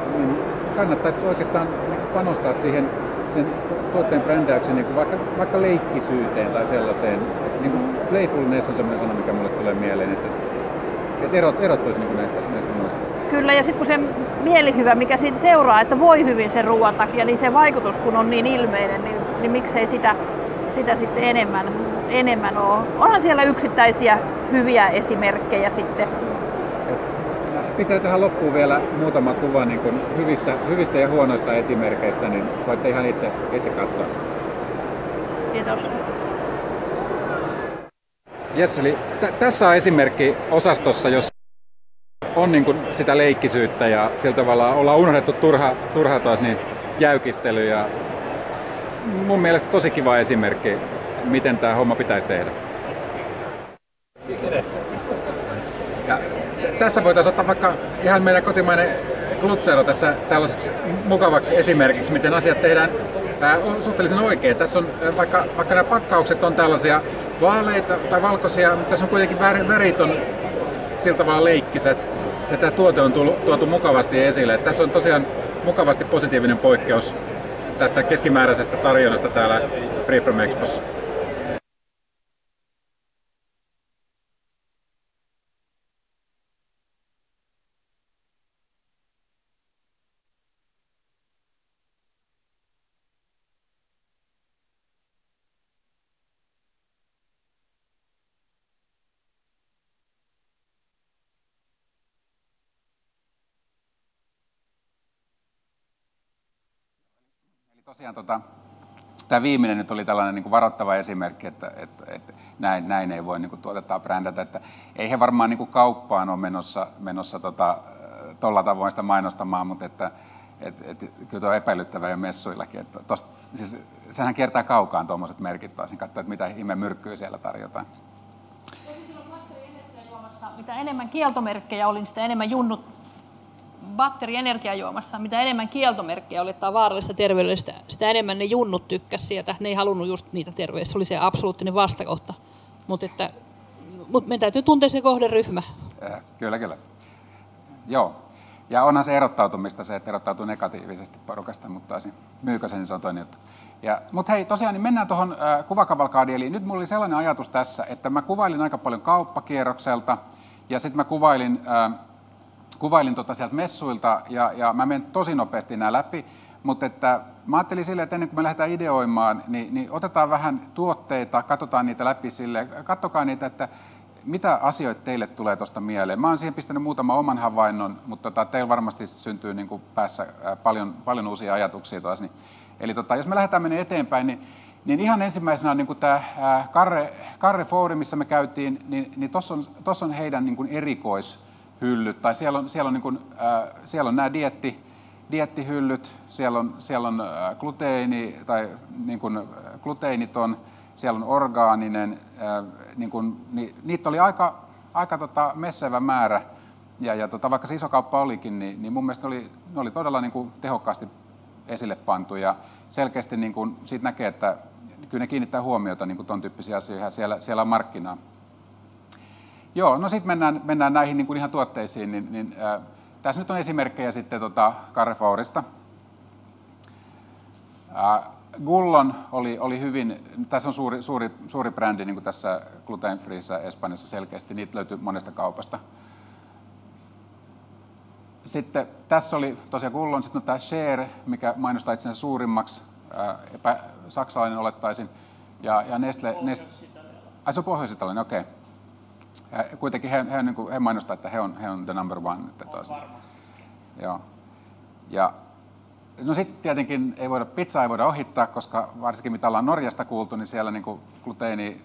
kannattaisi oikeastaan panostaa siihen sen tuotteen brändäyksen niin vaikka leikkisyyteen tai sellaiseen. Niin kuin playfulness on sellainen sana, mikä mulle tulee mieleen, että erottuisi niin näistä muista. Kyllä, ja sitten kun se mielihyvä, mikä siitä seuraa, että voi hyvin sen ruoan takia, niin se vaikutus kun on niin ilmeinen, niin miksei sitä sitten enemmän ole. Onhan siellä yksittäisiä hyviä esimerkkejä sitten. Pistetään tähän loppuun vielä muutama kuva niin kuin hyvistä ja huonoista esimerkkeistä, niin voitte ihan itse katsoa. Kiitos. Jes, eli tässä on esimerkki osastossa, jossa on niin kuin sitä leikkisyyttä ja sillä tavalla ollaan unohdettu turha taas niin jäykistely. Ja mun mielestä tosi kiva esimerkki, miten tämä homma pitäisi tehdä. Ja tässä voitaisiin ottaa vaikka ihan meidän kotimainen Glutzero tässä tällaiseksi mukavaksi esimerkiksi, miten asiat tehdään suhteellisen oikein. Tässä on vaikka nämä pakkaukset on tällaisia vaaleita tai valkoisia, mutta tässä on kuitenkin värit on sillä tavalla leikkiset ja tämä tuote on tuotu mukavasti esille. Tässä on tosiaan mukavasti positiivinen poikkeus tästä keskimääräisestä tarjonnasta täällä Free From Expossa. Tosiaan tämä viimeinen nyt oli tällainen niin kuin varoittava esimerkki, että näin ei voi niin kuin tuotetta brändätä. Että ei he varmaan niin kuin kauppaan ole menossa tuolla tavoin sitä mainostamaan, mutta että kyllä tuo on epäilyttävää jo messuillakin. Siis, sehän kiertää kaukaan tuommoiset merkit taas, niin katsoa, että mitä ihme myrkkyä siellä tarjotaan. Mitä enemmän kieltomerkkejä oli, niin sitä enemmän junnut batterienergiajuomassa, mitä enemmän kieltomerkkejä oli tai vaarallista terveydellistä, sitä enemmän ne junnut tykkäsivät sieltä. Ne ei halunnut just niitä terveydessä, se oli se absoluuttinen vastakohta. Mutta meidän täytyy tuntea se kohderyhmä. Kyllä. Joo. Ja onhan se erottautumista se, että erottautuu negatiivisesti porukasta, mutta myykö se, niin se on toinen juttu. Mutta hei, tosiaan niin mennään tuohon kuvakavalkaadiin. Eli nyt mulla oli sellainen ajatus tässä, että mä kuvailin aika paljon kauppakierrokselta ja sitten mä kuvailin sieltä messuilta ja mä menen tosi nopeasti nämä läpi. Mutta että mä ajattelin silleen, että ennen kuin me lähdetään ideoimaan, niin otetaan vähän tuotteita, katsotaan niitä läpi silleen, katsokaa niitä, että mitä asioita teille tulee tuosta mieleen. Mä oon siihen pistänyt muutaman oman havainnon, mutta teillä varmasti syntyy niin kuin päässä paljon uusia ajatuksia taas. Eli jos me lähdetään menemään eteenpäin, niin ihan ensimmäisenä on niin tämä Carre Forum, missä me käytiin, niin tuossa on heidän niin kuin erikoishyllyt, tai siellä on nämä dieettihyllyt, siellä on gluteeni tai niin kuin gluteeniton, siellä on orgaaninen, niitä oli aika messevä määrä, ja vaikka se iso kauppa olikin, niin mun mielestä ne oli todella niin kuin tehokkaasti esille pantu, ja selkeästi niin kuin siitä näkee, että kyllä ne kiinnittää huomiota niin kuin ton tyyppisiä asioita, siellä on markkinaa. Joo, no sitten mennään näihin niin kuin ihan tuotteisiin, tässä nyt on esimerkkejä sitten Carrefourista. Gullon oli hyvin, tässä on suuri brändi niin kuin tässä gluten freeissä Espanjassa selkeästi, niitä löytyy monesta kaupasta. Sitten tässä oli tosiaan Gullon, sitten on tämä Share, mikä mainostaa itsensä suurimmaksi, saksalainen olettaisin, ja Nestle. Ai se on pohjois-italialainen, okei. Kuitenkin he mainostaa, että he on the number one. Joo. Ja no sitten tietenkin pizzaa ei voida ohittaa, koska varsinkin mitä ollaan Norjasta kuultu, niin siellä niin gluteeni,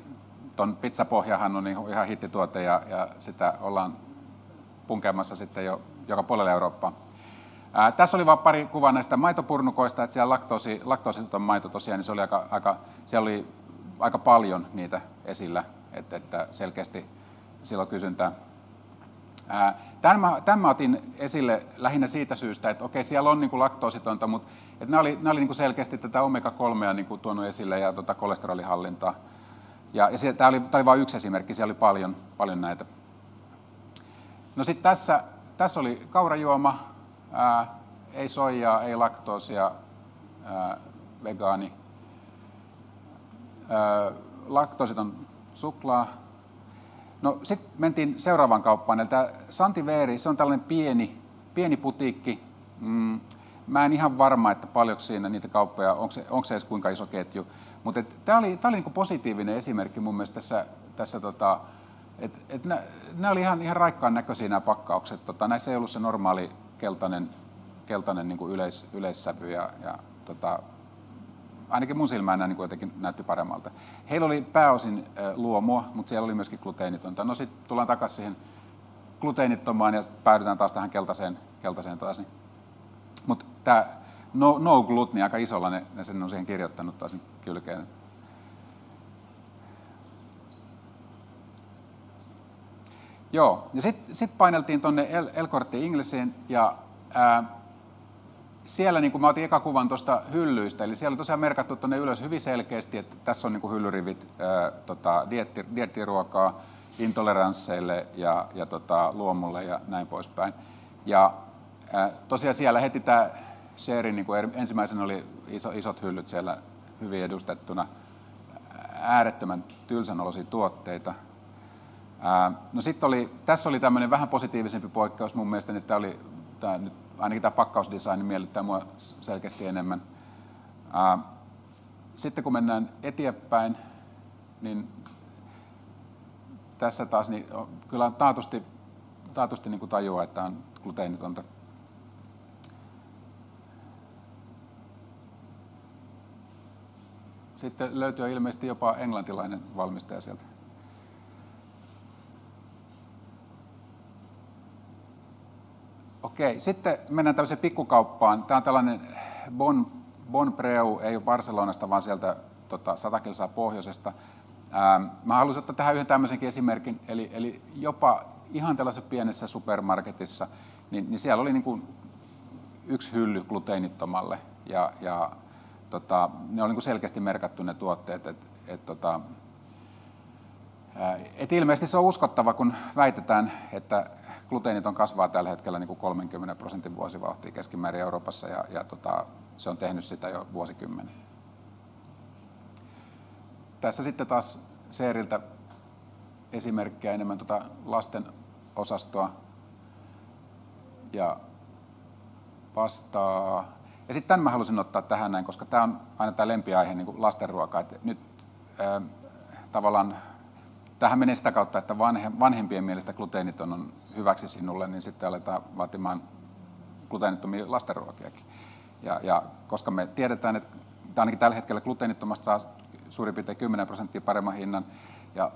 ton pizzapohjahan on ihan hittituote ja sitä ollaan punkeamassa sitten jo joka puolella Eurooppaa. Tässä oli vain pari kuvaa näistä maitopurnukoista, että siellä laktoositon maito tosiaan, niin se oli siellä oli aika paljon niitä esillä, että selkeästi silloin kysyntää. Tämän mä otin esille lähinnä siitä syystä, että okei, siellä on niin kuin laktoositonta, mutta että nämä oli niin kuin selkeästi tätä omega-3 niin kuin tuonut esille ja kolesterolihallintaa. Ja tämä oli vain yksi esimerkki, siellä oli paljon näitä. No sitten tässä oli kaurajuoma, ei soijaa, ei laktoosia, vegaani. Laktoositon suklaa. No sitten mentiin seuraavaan kauppaan, eli tämä Santiveeri, se on tällainen pieni putiikki. Mä en ihan varma, että paljonko siinä niitä kauppoja, onko se edes kuinka iso ketju. Mutta tämä oli niinku positiivinen esimerkki mun mielestä tässä että nämä oli ihan raikkaan näköisiä nämä pakkaukset. Näissä ei ollut se normaali keltainen niinku yleissävy ja ainakin mun silmään nämä niin jotenkin näytti paremmalta. Heillä oli pääosin luomua, mutta siellä oli myöskin gluteenitonta. No sitten tullaan takaisin siihen gluteenittomaan ja päädytään taas tähän keltaiseen taas. Mutta tämä no glut, niin aika isolla ne sen on siihen kirjoittanut taas kylkeen. Joo, ja sitten paineltiin tuonne El Corte Inglesiin ja siellä niin kuin mä otin eka kuvan tuosta hyllyistä, eli siellä on tosiaan merkattu tuonne ylös hyvin selkeästi, että tässä on niin kuin hyllyrivit dieettiruokaa intoleransseille ja luomulle ja näin poispäin. Ja tosiaan siellä heti tämä Sharein, niin kuin ensimmäisenä oli isot hyllyt siellä hyvin edustettuna, äärettömän tylsän oloisia tuotteita. No sitten tässä oli tämmöinen vähän positiivisempi poikkeus mun mielestä, niin ainakin tämä pakkausdesign miellyttää mua selkeästi enemmän. Sitten kun mennään eteenpäin, niin tässä taas niin kyllä taatusti niin kuin tajuaa, että on gluteenitonta. Sitten löytyy ilmeisesti jopa englantilainen valmistaja sieltä. Okei, sitten mennään tämmöiseen pikkukauppaan. Tämä on tällainen Bonpreu, ei ole Barcelonasta, vaan sieltä 100 kilsaa pohjoisesta. Mä haluaisin ottaa tähän yhden tämmöisenkin esimerkin, eli jopa ihan tällaisessa pienessä supermarketissa, niin siellä oli niin kuin yksi hylly gluteenittomalle, ja ne oli niin kuin selkeästi merkattu ne tuotteet, Et ilmeisesti se on uskottava, kun väitetään, että gluteeniton kasvaa tällä hetkellä niin kuin 30% vuosivauhtia keskimäärin Euroopassa, ja se on tehnyt sitä jo vuosikymmenen. Tässä sitten taas Seeriltä esimerkkejä enemmän lasten osastoa ja pastaa. Ja sitten tämän mä halusin ottaa tähän näin, koska tämä on aina tämä lempiaihe, niin kuin lastenruoka. Et nyt tavallaan tähän menee sitä kautta, että vanhempien mielestä gluteeniton on hyväksi sinulle, niin sitten aletaan vaatimaan gluteenittomia lastenruokiakin. Ja koska me tiedetään, että ainakin tällä hetkellä gluteenittomasta saa suurin piirtein 10% paremman hinnan, ja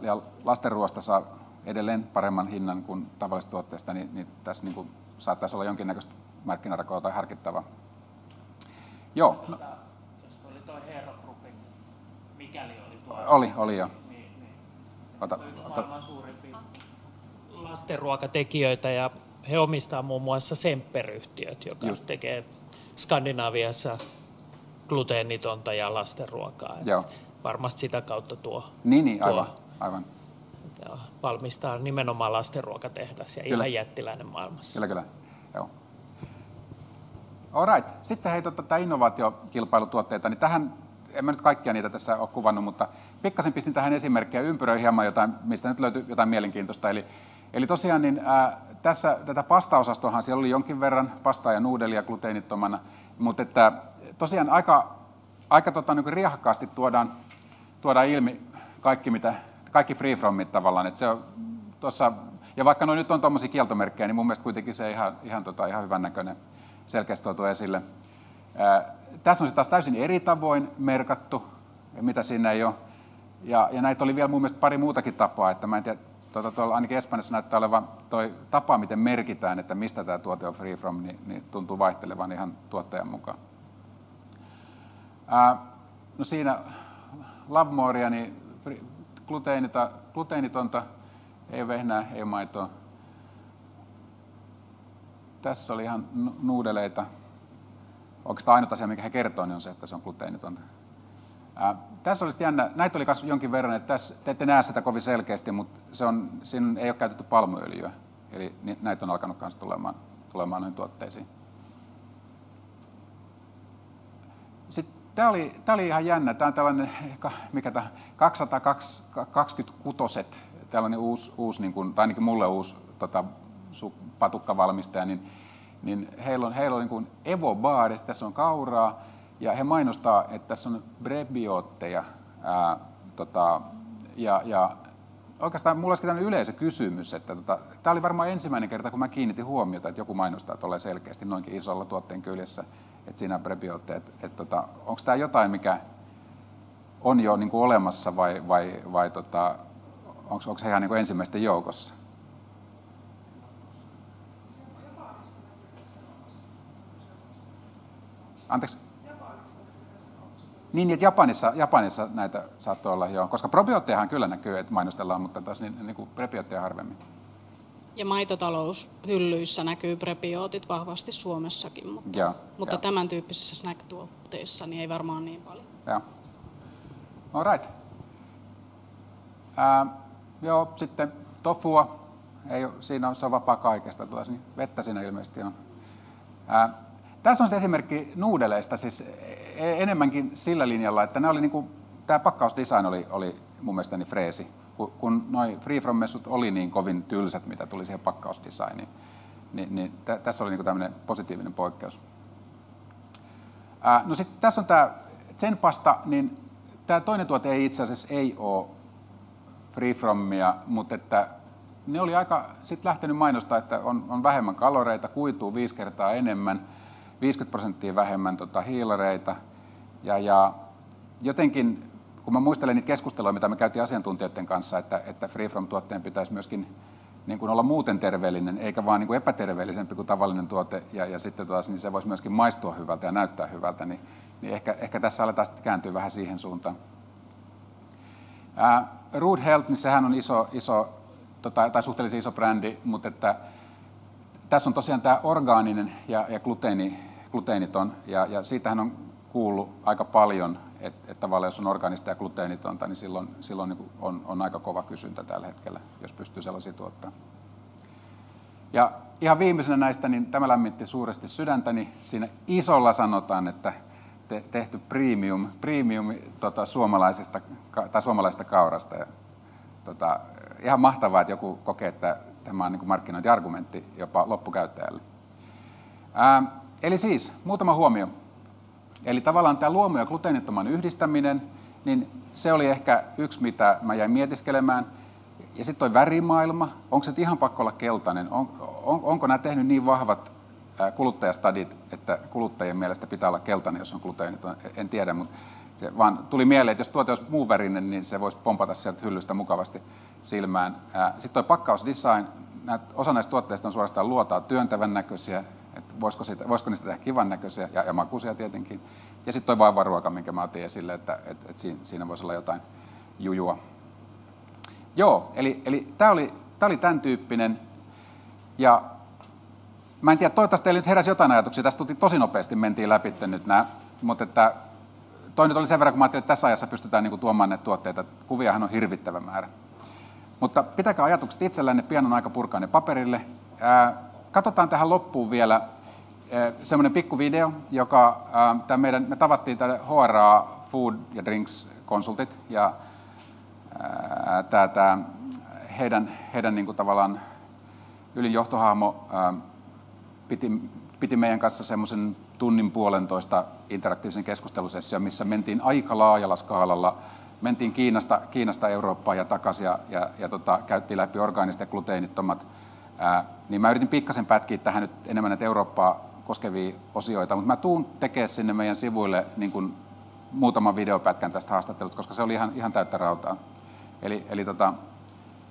lastenruoasta saa edelleen paremman hinnan kuin tavallisesta tuotteesta, niin tässä niin kuin saattaisi olla jonkinnäköistä markkinarakoa tai harkittavaa. Joo. No. Jos oli tuo Hero Groupin, mikäli oli tuo. Oli jo. Niin. Maailman suurimpia lastenruokatekijöitä, ja he omistaa muun muassa Semper-yhtiöt, joka tekee Skandinaviassa gluteenitonta ja lastenruokaa. Varmasti sitä kautta tuo. Niin, aivan. Valmistaa nimenomaan lastenruokatehdas ja ihan jättiläinen maailmassa. Kyllä. Joo. All right. Sitten hei, tämä innovaatiokilpailutuotteita, niin tähän, en mä nyt kaikkia niitä tässä ole kuvannut, mutta pikkasen pistin tähän esimerkkejä, ympyröin hieman jotain, mistä nyt löytyy jotain mielenkiintoista. Eli tosiaan niin, tässä tätä pastaosastohan siellä oli jonkin verran, pastaa ja nuudelia gluteenittomana, mutta että tosiaan aika niin riehakkaasti tuodaan ilmi kaikki free fromit tavallaan, että se on tossa, ja vaikka no nyt on tuommoisia kieltomerkkejä, niin mun mielestä kuitenkin se ihan hyvän näköinen selkeästi tuotu esille. Tässä on se taas täysin eri tavoin merkattu, mitä siinä ei ole, ja näitä oli vielä mun mielestä pari muutakin tapaa, että mä en tiedä, tuolla ainakin Espanjassa näyttää olevan toi tapa, miten merkitään, että mistä tämä tuote on free from, niin tuntuu vaihtelevan ihan tuottajan mukaan. No siinä Lovemorea, niin gluteenitonta, ei vehnää, ei maitoa. Tässä oli ihan nuudeleita. Oikeastaan ainut asia, mikä he kertoo, niin on se, että se on gluteenitonta. Tässä olisi jännä, näitä oli kasvu jonkin verran, että tässä, te ette näe sitä kovin selkeästi, mutta siinä ei ole käytetty palmuöljyä. Eli näitä on alkanut myös tulemaan noihin tuotteisiin. Sitten tämä oli ihan jännä. Tämä on tällainen, mikä tämä, 226, tällainen uusi niin kuin, tai ainakin mulle uusi patukkavalmistaja, niin heillä on niin kuin Evo Bar, tässä on kauraa, ja he mainostaa, että tässä on prebiootteja, ja oikeastaan mulla olisi tämmöinen yleisökysymys, että tämä oli varmaan ensimmäinen kerta, kun mä kiinnitin huomiota, että joku mainostaa tuolla selkeästi noinkin isolla tuotteen kyljessä, että siinä on prebiootteja. Onko tämä jotain, mikä on jo niin kuin olemassa, vai onko se ihan niin kuin ensimmäisten joukossa? Anteeksi? Niin, että Japanissa näitä saattoi olla, joo. Koska probioottejahan kyllä näkyy, että mainostellaan, mutta taas niin kuin prebiootteja harvemmin. Ja maitotaloushyllyssä näkyy prebiootit vahvasti Suomessakin, mutta tämän tyyppisissä snack-tuotteissa niin ei varmaan niin paljon. Joo. All right. Joo, sitten tofua. Se on vapaa kaikesta. Niin vettä siinä ilmeisesti on. Tässä on sitten esimerkki nuudeleista, siis enemmänkin sillä linjalla, että tämä pakkausdesign oli mun mielestäni freesi. Kun noi Free From-messut oli niin kovin tylsät, mitä tuli siihen pakkausdesigniin, niin tässä oli tämmöinen positiivinen poikkeus. No sitten tässä on tämä Zen-pasta, niin tämä toinen tuote ei itse asiassa ole Free Fromia, mutta että ne oli aika sitten lähtenyt mainostaa, että on vähemmän kaloreita, kuituu 5 kertaa enemmän, 50% vähemmän hiilareita, ja jotenkin kun mä muistelen niitä keskusteluja, mitä me käytiin asiantuntijoiden kanssa, että Free From-tuotteen pitäisi myöskin niin kuin olla muuten terveellinen, eikä vaan niin kuin epäterveellisempi kuin tavallinen tuote, ja sitten taas niin se voisi myöskin maistua hyvältä ja näyttää hyvältä, niin ehkä tässä aletaan sitten kääntyä vähän siihen suuntaan. Root Health, niin sehän on iso tai suhteellisen iso brändi, mutta että tässä on tosiaan tämä orgaaninen ja gluteeniton, ja siitähän on kuullut aika paljon, että tavallaan jos on orgaanista ja gluteenitonta, niin silloin niin kuin on aika kova kysyntä tällä hetkellä, jos pystyy sellaisia tuottaa. Ja ihan viimeisenä näistä, niin tämä lämmitti suuresti sydäntäni. Siinä isolla sanotaan, että tehty premium suomalaisesta kaurasta. Ja, ihan mahtavaa, että joku kokee, että tämä on niin kuin markkinointiargumentti jopa loppukäyttäjälle. Eli siis muutama huomio. Eli tavallaan tämä luomu- ja gluteenittoman yhdistäminen, niin se oli ehkä yksi, mitä mä jäin mietiskelemään. Ja sitten toi värimaailma, onko se ihan pakko olla keltainen? Onko nämä tehnyt niin vahvat kuluttajastadit, että kuluttajien mielestä pitää olla keltainen, jos on gluteeniton? En tiedä, mutta se vaan tuli mieleen, että jos tuote olisi muun värinen, niin se voisi pompata sieltä hyllystä mukavasti silmään. Sitten toi pakkausdesign, osa näistä tuotteista on suorastaan luotaa työntävän näköisiä, että voisiko niistä tehdä kivan näköisiä ja makuisia tietenkin. Ja sitten toi vaivaruoka, minkä mä otin esille, että siinä voisi olla jotain jujua. Joo, eli tämä oli tämän tyyppinen. Ja mä en tiedä, toivottavasti teille nyt heräsi jotain ajatuksia. Tästä tosi nopeasti mentiin läpi nyt nämä, mutta että toi nyt oli sen verran, kun mä ajattelin, että tässä ajassa pystytään niin kuin tuomaan näitä tuotteita. Kuviahan on hirvittävä määrä. Mutta pitäkää ajatukset itsellenne, pian on aika purkaa ne paperille. Katsotaan tähän loppuun vielä semmoinen pikkuvideo, joka me tavattiin tämä HRA Food ja Drinks Consultit ja tämä heidän niin kuin tavallaan ylin johtohahmo piti meidän kanssa semmoisen tunnin puolentoista interaktiivisen keskustelusession, missä mentiin aika laajalla skaalalla. Mentiin Kiinasta Eurooppaan ja takaisin ja käyttiin läpi orgaaniset ja gluteenittomat. Niin mä yritin pikkasen pätkiä tähän nyt enemmän näitä Eurooppaa koskevia osioita, mutta mä tuun tekemään sinne meidän sivuille niin kuin muutaman videopätkän tästä haastattelusta, koska se oli ihan täyttä rautaa. Eli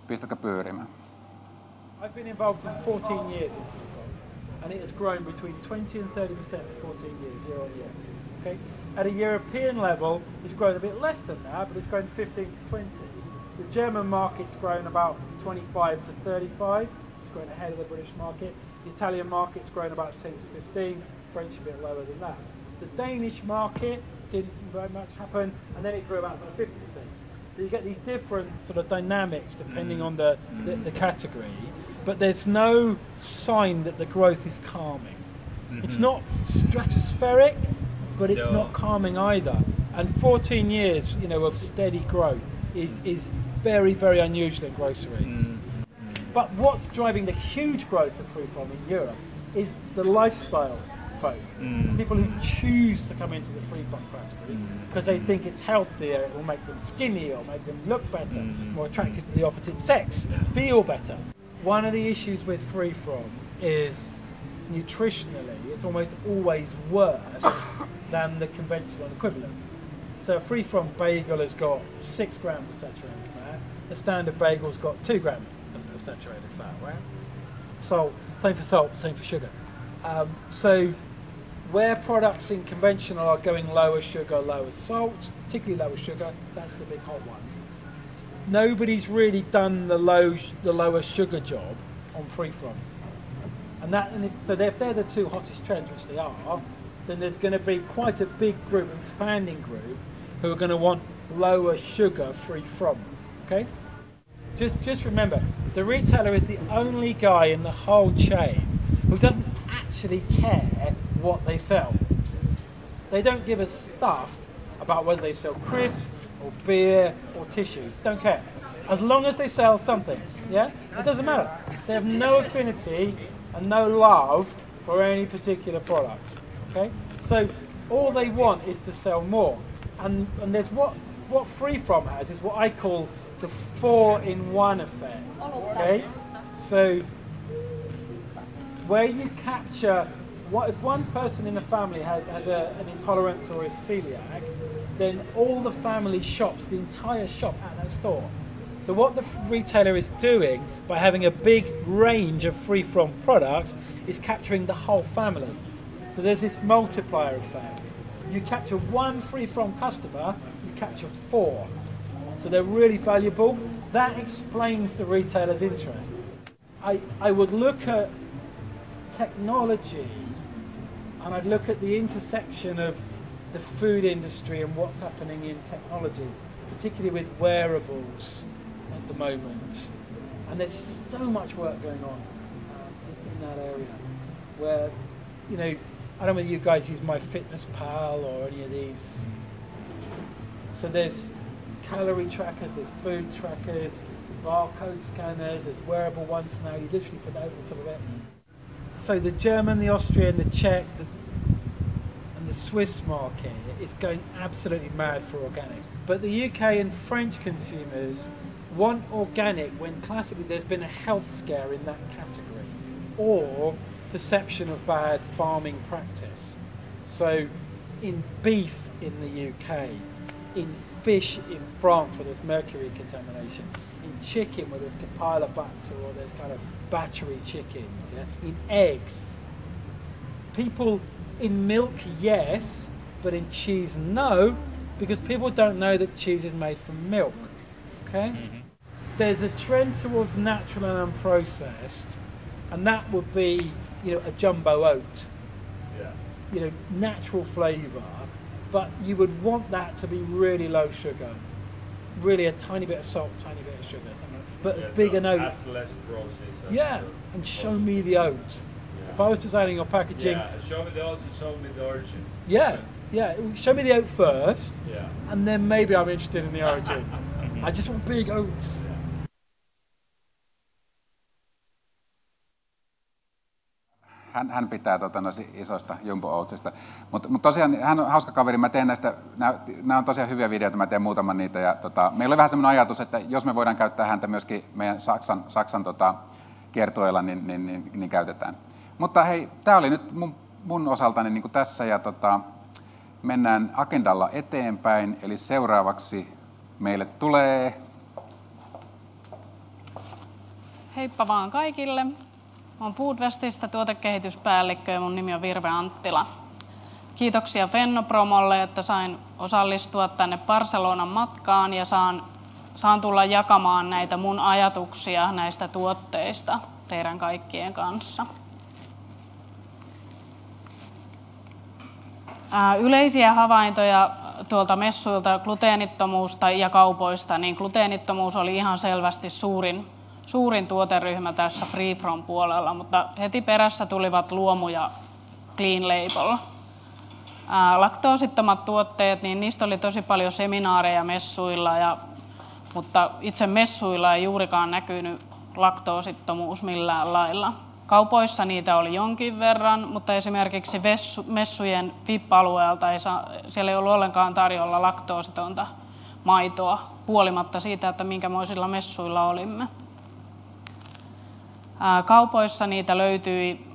pistäkää pyörimään. I've been involved in 14 years in Freefrom, and it has grown between 20 and 30% for 14 years, year on year. Okay? At a European level, it's grown a bit less than that, but it's grown 15 to 20. The German market's grown about 25 to 35, so it's grown ahead of the British market. The Italian market's grown about 10 to 15, French a bit lower than that. The Danish market didn't very much happen, and then it grew about sort of 50%. So you get these different sort of dynamics depending on the category, but there's no sign that the growth is calming. Mm-hmm. It's not stratospheric, but it's not calming either. And 14 years, of steady growth is very, very unusual in grocery. Mm-hmm. But what's driving the huge growth of Freefrom in Europe is the lifestyle folk, people who choose to come into the Freefrom category because they think it's healthier, it will make them skinny or make them look better, more attracted to the opposite sex, feel better. One of the issues with Freefrom is nutritionally, it's almost always worse than the conventional equivalent. So a Freefrom bagel has got 6 grams of saturated fat, a standard bagel's got 2 grams of saturated fat, right? Salt, same for salt, same for sugar. So where products in conventional are going lower sugar, lower salt, particularly lower sugar, that's the big hot one. Nobody's really done the lower sugar job on Freefrom. So if they're the two hottest trends, which they are, then there's going to be quite a big group, an expanding group, who are going to want lower sugar Freefrom. Okay? Just remember, the retailer is the only guy in the whole chain who doesn't actually care what they sell. They don't give a stuff about whether they sell crisps or beer or tissues. Don't care. As long as they sell something, yeah? It doesn't matter. They have no affinity and no love for any particular product. Okay? So all they want is to sell more. And there's what Freefrom has is what I call the 4-in-1 effect. Okay? So where you capture if one person in the family has an intolerance or is celiac, then all the family shops, the entire shop at that store. So what the retailer is doing by having a big range of Freefrom products is capturing the whole family. So there's this multiplier effect. You capture one Freefrom customer, you capture 4. So they're really valuable. That explains the retailer's interest. I would look at technology and I'd look at the intersection of the food industry and what's happening in technology, particularly with wearables at the moment. And there's so much work going on in that area where, you know, I don't know whether you guys use MyFitnessPal or any of these. So there's calorie trackers, there's food trackers, barcode scanners, there's wearable ones now. You literally put that over the top of it. So the German, the Austrian, the Czech, and the Swiss market is going absolutely mad for organic. But the UK and French consumers want organic when classically there's been a health scare in that category or perception of bad farming practice. So in beef in the UK, in fish in France where there's mercury contamination, in chicken where there's Campylobacter or there's kind of battery chickens, yeah? In eggs. People in milk, yes, but in cheese, no, because people don't know that cheese is made from milk, okay? Mm-hmm. There's a trend towards natural and unprocessed, and that would be, you know, a jumbo oat, yeah. You know, natural flavour, but you would want that to be really low sugar, really a tiny bit of salt, tiny bit of sugar, but yeah, as big an oat. That's less processed. Yeah, and show me the oat. Yeah. If I was designing your packaging, yeah, show me the oat, show me the origin. Yeah, yeah, show me the oat first, yeah, and then maybe I'm interested in the origin. I just want big oats. Yeah. Hän pitää isoista Jumbo Oatsista. Mutta tosiaan hän on hauska kaveri. Mä teen näistä, nämä on tosiaan hyviä videoita, mä teen muutaman niitä. Ja meillä oli vähän semmoinen ajatus, että jos me voidaan käyttää häntä myöskin meidän Saksan kiertueilla, niin käytetään. Mutta hei, tää oli nyt mun osaltani niin kuin tässä. Ja mennään agendalla eteenpäin. Eli seuraavaksi meille tulee... Heippa vaan kaikille. Olen Foodwestistä tuotekehityspäällikkö ja mun nimi on Virve Anttila. Kiitoksia Fennopromolle, että sain osallistua tänne Barcelonan matkaan ja saan tulla jakamaan näitä mun ajatuksia näistä tuotteista teidän kaikkien kanssa. Yleisiä havaintoja tuolta messuilta gluteenittomuusta ja kaupoista, niin gluteenittomuus oli ihan selvästi suurin tuoteryhmä tässä Free From puolella, mutta heti perässä tulivat luomu ja Clean Label. Laktoosittomat tuotteet, niin niistä oli tosi paljon seminaareja messuilla, mutta itse messuilla ei juurikaan näkynyt laktoosittomuus millään lailla. Kaupoissa niitä oli jonkin verran, mutta esimerkiksi messujen VIP-alueelta siellä ei ollut ollenkaan tarjolla laktoositonta maitoa, huolimatta siitä, että minkämoisilla messuilla olimme. Kaupoissa niitä löytyi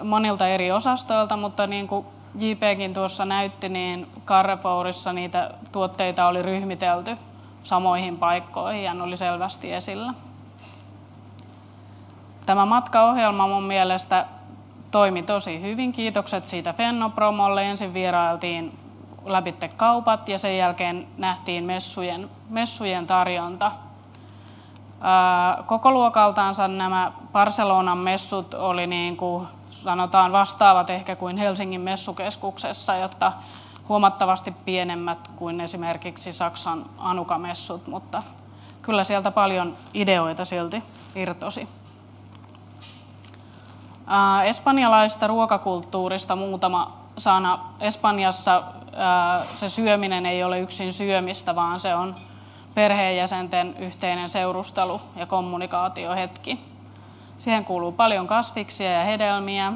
monilta eri osastoilta, mutta niin kuin JPkin tuossa näytti, niin Carrefourissa niitä tuotteita oli ryhmitelty samoihin paikkoihin ja ne oli selvästi esillä. Tämä matkaohjelma mun mielestä toimi tosi hyvin. Kiitokset siitä Fennopromolle. Ensin vierailtiin läpitte kaupat ja sen jälkeen nähtiin messujen tarjonta. Koko luokaltaansa nämä Barcelonan messut oli niin kuin sanotaan vastaavat ehkä kuin Helsingin messukeskuksessa, jotta huomattavasti pienemmät kuin esimerkiksi Saksan Anuka-messut, mutta kyllä sieltä paljon ideoita silti irtosi. Espanjalaisesta ruokakulttuurista muutama sana. Espanjassa se syöminen ei ole yksin syömistä, vaan se on perheenjäsenten yhteinen seurustelu ja kommunikaatiohetki. Siihen kuuluu paljon kasviksia ja hedelmiä.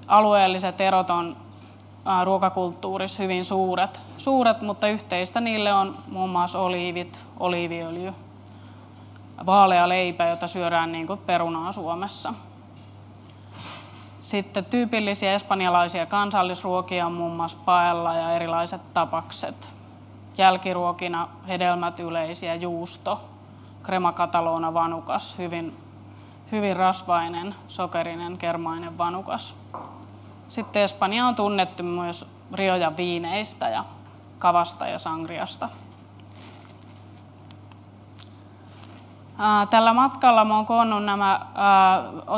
Alueelliset erot on ruokakulttuurissa hyvin suuret, mutta yhteistä niille on muun muassa oliivit, oliiviöljy, vaalea leipä, jota syödään niin kuin perunaa Suomessa. Sitten tyypillisiä espanjalaisia kansallisruokia on muun muassa paella ja erilaiset tapakset. Jälkiruokina hedelmät yleisiä, juusto, crema catalana vanukas, hyvin rasvainen, sokerinen, kermainen vanukas. Sitten Espanja on tunnettu myös Riojan viineistä ja kavasta ja sangriasta. Tällä matkalla mä oon koonnut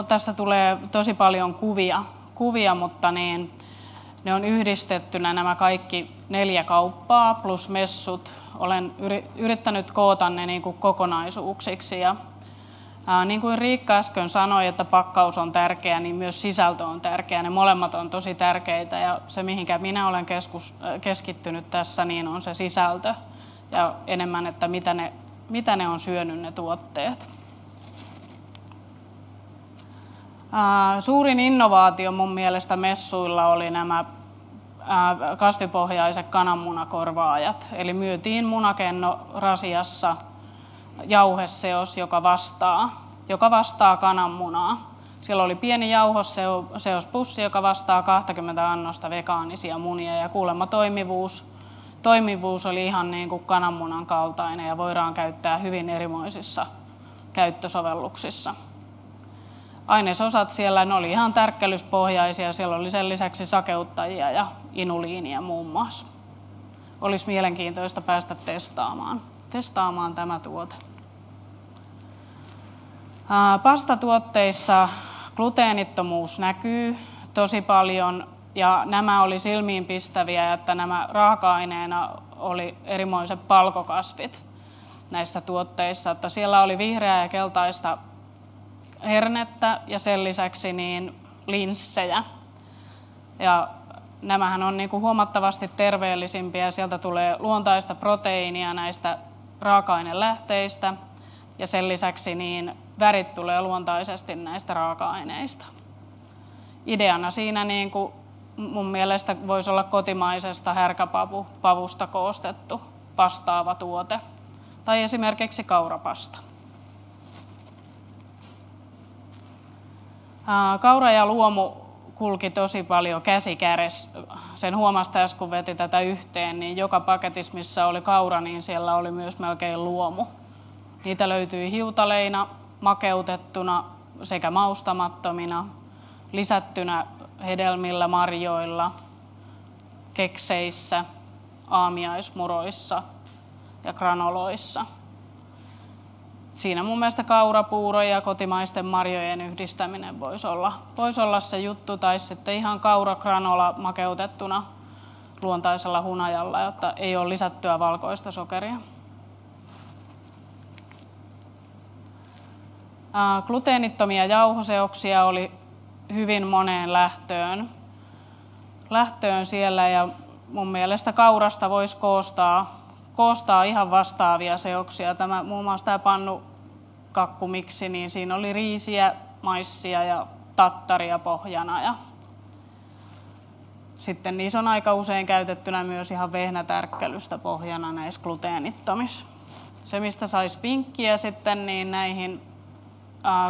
tästä tulee tosi paljon kuvia mutta niin, Ne on yhdistettynä nämä kaikki 4 kauppaa plus messut. Olen yrittänyt koota ne niin kuin kokonaisuuksiksi. Ja, niin kuin Riikka äsken sanoi, että pakkaus on tärkeä, niin myös sisältö on tärkeä. Ne molemmat on tosi tärkeitä ja se, mihinkä minä olen keskittynyt tässä, niin on se sisältö ja enemmän, että mitä ne on syönyt ne tuotteet. Suurin innovaatio mun mielestä messuilla oli nämä kasvipohjaiset kananmunakorvaajat. Eli myytiin munakenno rasiassa jauheseos, joka vastaa kananmunaa. Siellä oli pieni jauhoseospussi, joka vastaa 20 annosta vegaanisia munia ja kuulemma toimivuus oli ihan niin kuin kananmunan kaltainen ja voidaan käyttää hyvin erimoisissa käyttösovelluksissa. Ainesosat siellä ne oli ihan tärkkelyspohjaisia, siellä oli sen lisäksi sakeuttajia ja inuliinia muun muassa. Olisi mielenkiintoista päästä testaamaan tämä tuote. Pastatuotteissa gluteenittomuus näkyy tosi paljon ja nämä oli silmiinpistäviä, että nämä raaka-aineena oli erimoiset palkokasvit näissä tuotteissa. Että siellä oli vihreää ja keltaista hernettä ja sen lisäksi niin linssejä. Ja nämähän on niin kuin huomattavasti terveellisimpiä. Sieltä tulee luontaista proteiinia näistä raaka-ainelähteistä ja sen lisäksi niin värit tulee luontaisesti näistä raaka-aineista. Ideana siinä niin kuin mun mielestä voisi olla kotimaisesta härkäpavusta koostettu vastaava tuote tai esimerkiksi kaurapasta. Kaura ja luomu kulki tosi paljon käsi kädessä. Sen huomasi äsken, kun veti tätä yhteen, niin joka paketissa, missä oli kaura, niin siellä oli myös melkein luomu. Niitä löytyi hiutaleina, makeutettuna sekä maustamattomina, lisättynä hedelmillä, marjoilla, kekseissä, aamiaismuroissa ja granoloissa. Siinä mun mielestä kaurapuuro ja kotimaisten marjojen yhdistäminen voisi olla se juttu, tai sitten ihan kauragranola makeutettuna luontaisella hunajalla, jotta ei ole lisättyä valkoista sokeria. Gluteenittomia jauhoseoksia oli hyvin moneen lähtöön siellä ja mun mielestä kaurasta voisi koostaa ihan vastaavia seoksia. Muun muassa tämä pannukakkumiksi, niin siinä oli riisiä, maissia ja tattaria pohjana. Ja sitten niissä on aika usein käytettynä myös ihan vehnätärkkelystä pohjana näissä gluteenittomissa. Se, mistä saisi vinkkiä sitten niin näihin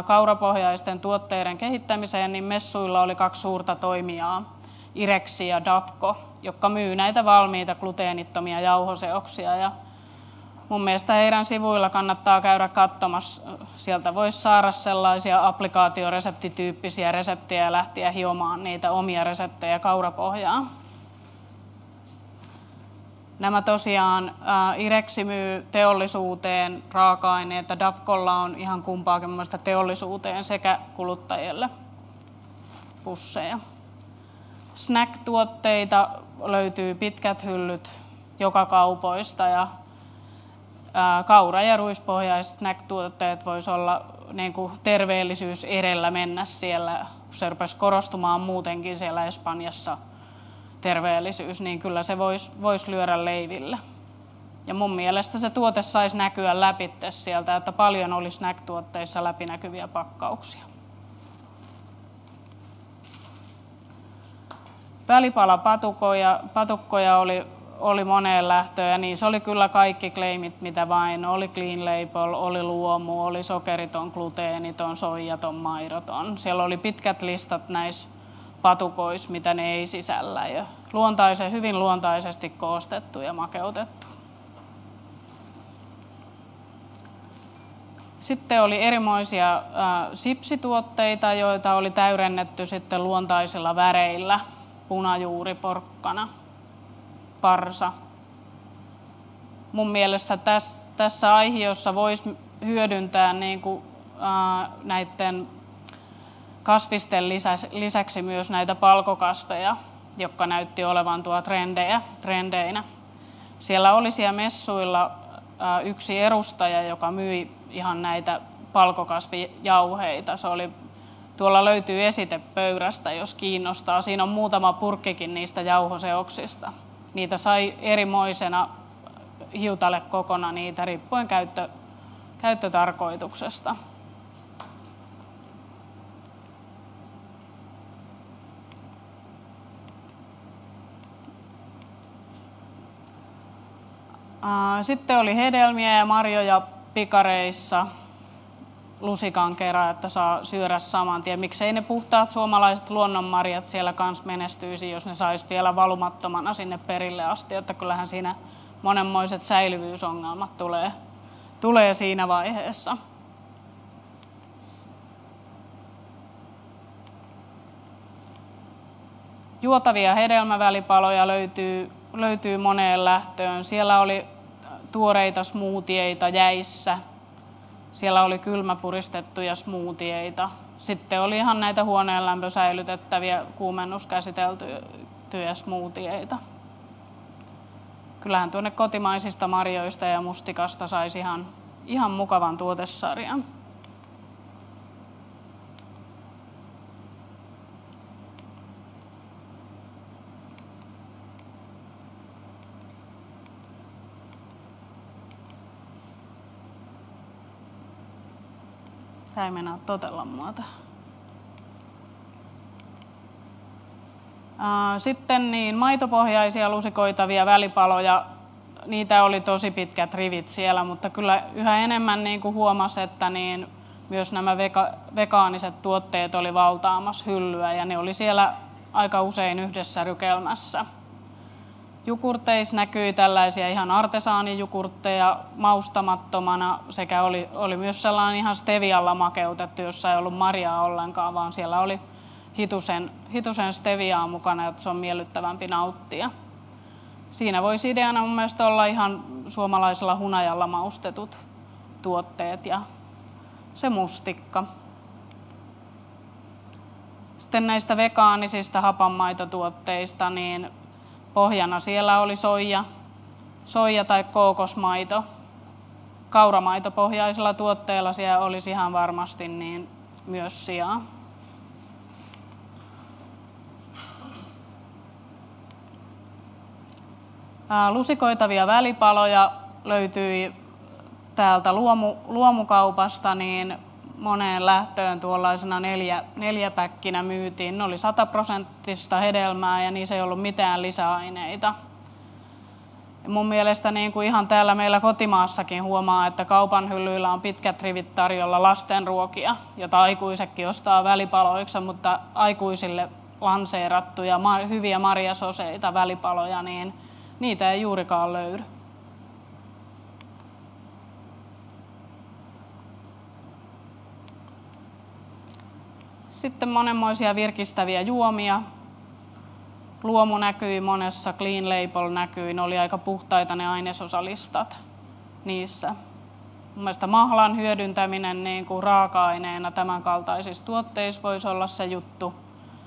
kaurapohjaisten tuotteiden kehittämiseen, niin messuilla oli 2 suurta toimijaa, Irexi ja Davco, jotka myy näitä valmiita gluteenittomia jauhoseoksia. Ja mun mielestä heidän sivuilla kannattaa käydä katsomassa. Sieltä voisi saada sellaisia applikaatioreseptityyppisiä reseptejä ja lähteä hiomaan niitä omia reseptejä kaurapohjaan. Nämä tosiaan Irexi myy teollisuuteen raaka-aineita, Davcolla on ihan kumpaakin teollisuuteen sekä kuluttajille pusseja. Snack-tuotteita löytyy pitkät hyllyt joka kaupoista ja kaura- ja ruispohjaiset snack-tuotteet voisi olla niin kuin terveellisyys edellä mennä siellä. Se rupesi korostumaan muutenkin siellä Espanjassa terveellisyys, niin kyllä se voisi lyödä leiville. Ja mun mielestä se tuote saisi näkyä läpi sieltä, että paljon olisi snack-tuotteissa läpinäkyviä pakkauksia. Välipalapatukkoja oli moneen lähtöön ja niissä oli kyllä kaikki claimit mitä vain. Oli clean label, oli luomu, oli sokeriton, gluteeniton, soijaton, maidoton. Siellä oli pitkät listat näissä patukoissa, mitä ne ei sisällä. Ja hyvin luontaisesti koostettu ja makeutettu. Sitten oli erimoisia sipsituotteita, joita oli täydennetty sitten luontaisilla väreillä. Punajuuri, porkkana, parsa. Mun mielestä tässä aihiossa voisi hyödyntää niin kuin, näiden kasvisten lisäksi myös näitä palkokasveja. jotka näytti olevan trendeinä. Siellä oli siellä messuilla yksi edustaja, joka myi ihan näitä palkokasvijauheita. Tuolla löytyy esite pöydästä, jos kiinnostaa. Siinä on muutama purkkikin niistä jauhoseoksista. Niitä sai erimoisena hiutalle kokona niitä riippuen käyttötarkoituksesta. Sitten oli hedelmiä ja marjoja pikareissa lusikan kerran, että saa syödä saman tien. Miksei ne puhtaat suomalaiset luonnonmarjat siellä kanssa menestyisi, jos ne sais vielä valumattomana sinne perille asti, että kyllähän siinä monenmoiset säilyvyysongelmat tulee siinä vaiheessa. Juotavia hedelmävälipaloja löytyy moneen lähtöön. Siellä oli tuoreita smoothieita jäissä. Siellä oli kylmäpuristettuja smoothieita. Sitten oli ihan näitä huoneen lämpösäilytettäviä kuumennuskäsiteltyjä smoothieita. Kyllähän tuonne kotimaisista marjoista ja mustikasta saisi ihan mukavan tuotesarjan. Tämä ei mennä totella muuta. Sitten niin maitopohjaisia lusikoitavia välipaloja, niitä oli tosi pitkät rivit siellä, mutta kyllä yhä enemmän niin kuin huomasi, että niin myös nämä vegaaniset tuotteet oli valtaamassa hyllyä ja ne oli siellä aika usein yhdessä rykelmässä. Jukurteissa näkyi tällaisia ihan artesaanijukurtteja maustamattomana sekä oli myös sellainen ihan stevialla makeutettu, jossa ei ollut marjaa ollenkaan, vaan siellä oli hitusen steviaa mukana, jotta se on miellyttävämpi nauttia. Siinä voisi ideana mun mielestä olla ihan suomalaisella hunajalla maustetut tuotteet ja se mustikka. Sitten näistä vegaanisista hapanmaitotuotteista, niin pohjana siellä oli soija tai kookosmaito. Kauramaitopohjaisilla tuotteilla siellä olisi ihan varmasti niin myös sijaa. Lusikoitavia välipaloja löytyi täältä luomukaupasta, niin moneen lähtöön tuollaisena neljäpäkkinä myytiin. Ne oli 100% hedelmää ja niissä ei ollut mitään lisäaineita. Ja mun mielestä niin kuin ihan täällä meillä kotimaassakin huomaa, että kaupan hyllyillä on pitkät rivit tarjolla lastenruokia, jota aikuisetkin ostaa välipaloiksi, mutta aikuisille lanseerattuja hyviä marjasoseita, välipaloja, niin niitä ei juurikaan löydy. Sitten monenmoisia virkistäviä juomia. Luomu näkyi monessa, Clean Label näkyi, ne oli aika puhtaita ne ainesosalistat niissä. Mun mielestä mahlan hyödyntäminen niin kuin raaka-aineena tämän kaltaisissa tuotteissa voisi olla se juttu.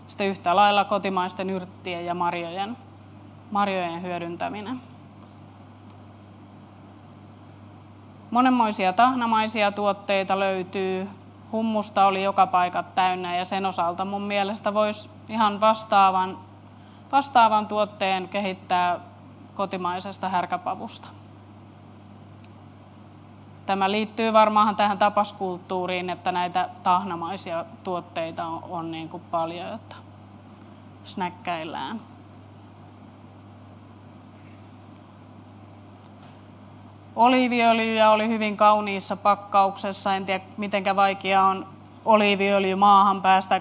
Sitten yhtä lailla kotimaisten yrttien ja marjojen hyödyntäminen. Monenmoisia tahnamaisia tuotteita löytyy. Hummusta oli joka paikat täynnä ja sen osalta mun mielestä voisi ihan vastaavan tuotteen kehittää kotimaisesta härkäpavusta. Tämä liittyy varmaan tähän tapaskulttuuriin, että näitä tahnamaisia tuotteita on niin kuin paljon, jotta snäkkäillään. Oliiviöljyä oli hyvin kauniissa pakkauksessa. En tiedä, miten vaikea on oliiviöljy maahan päästä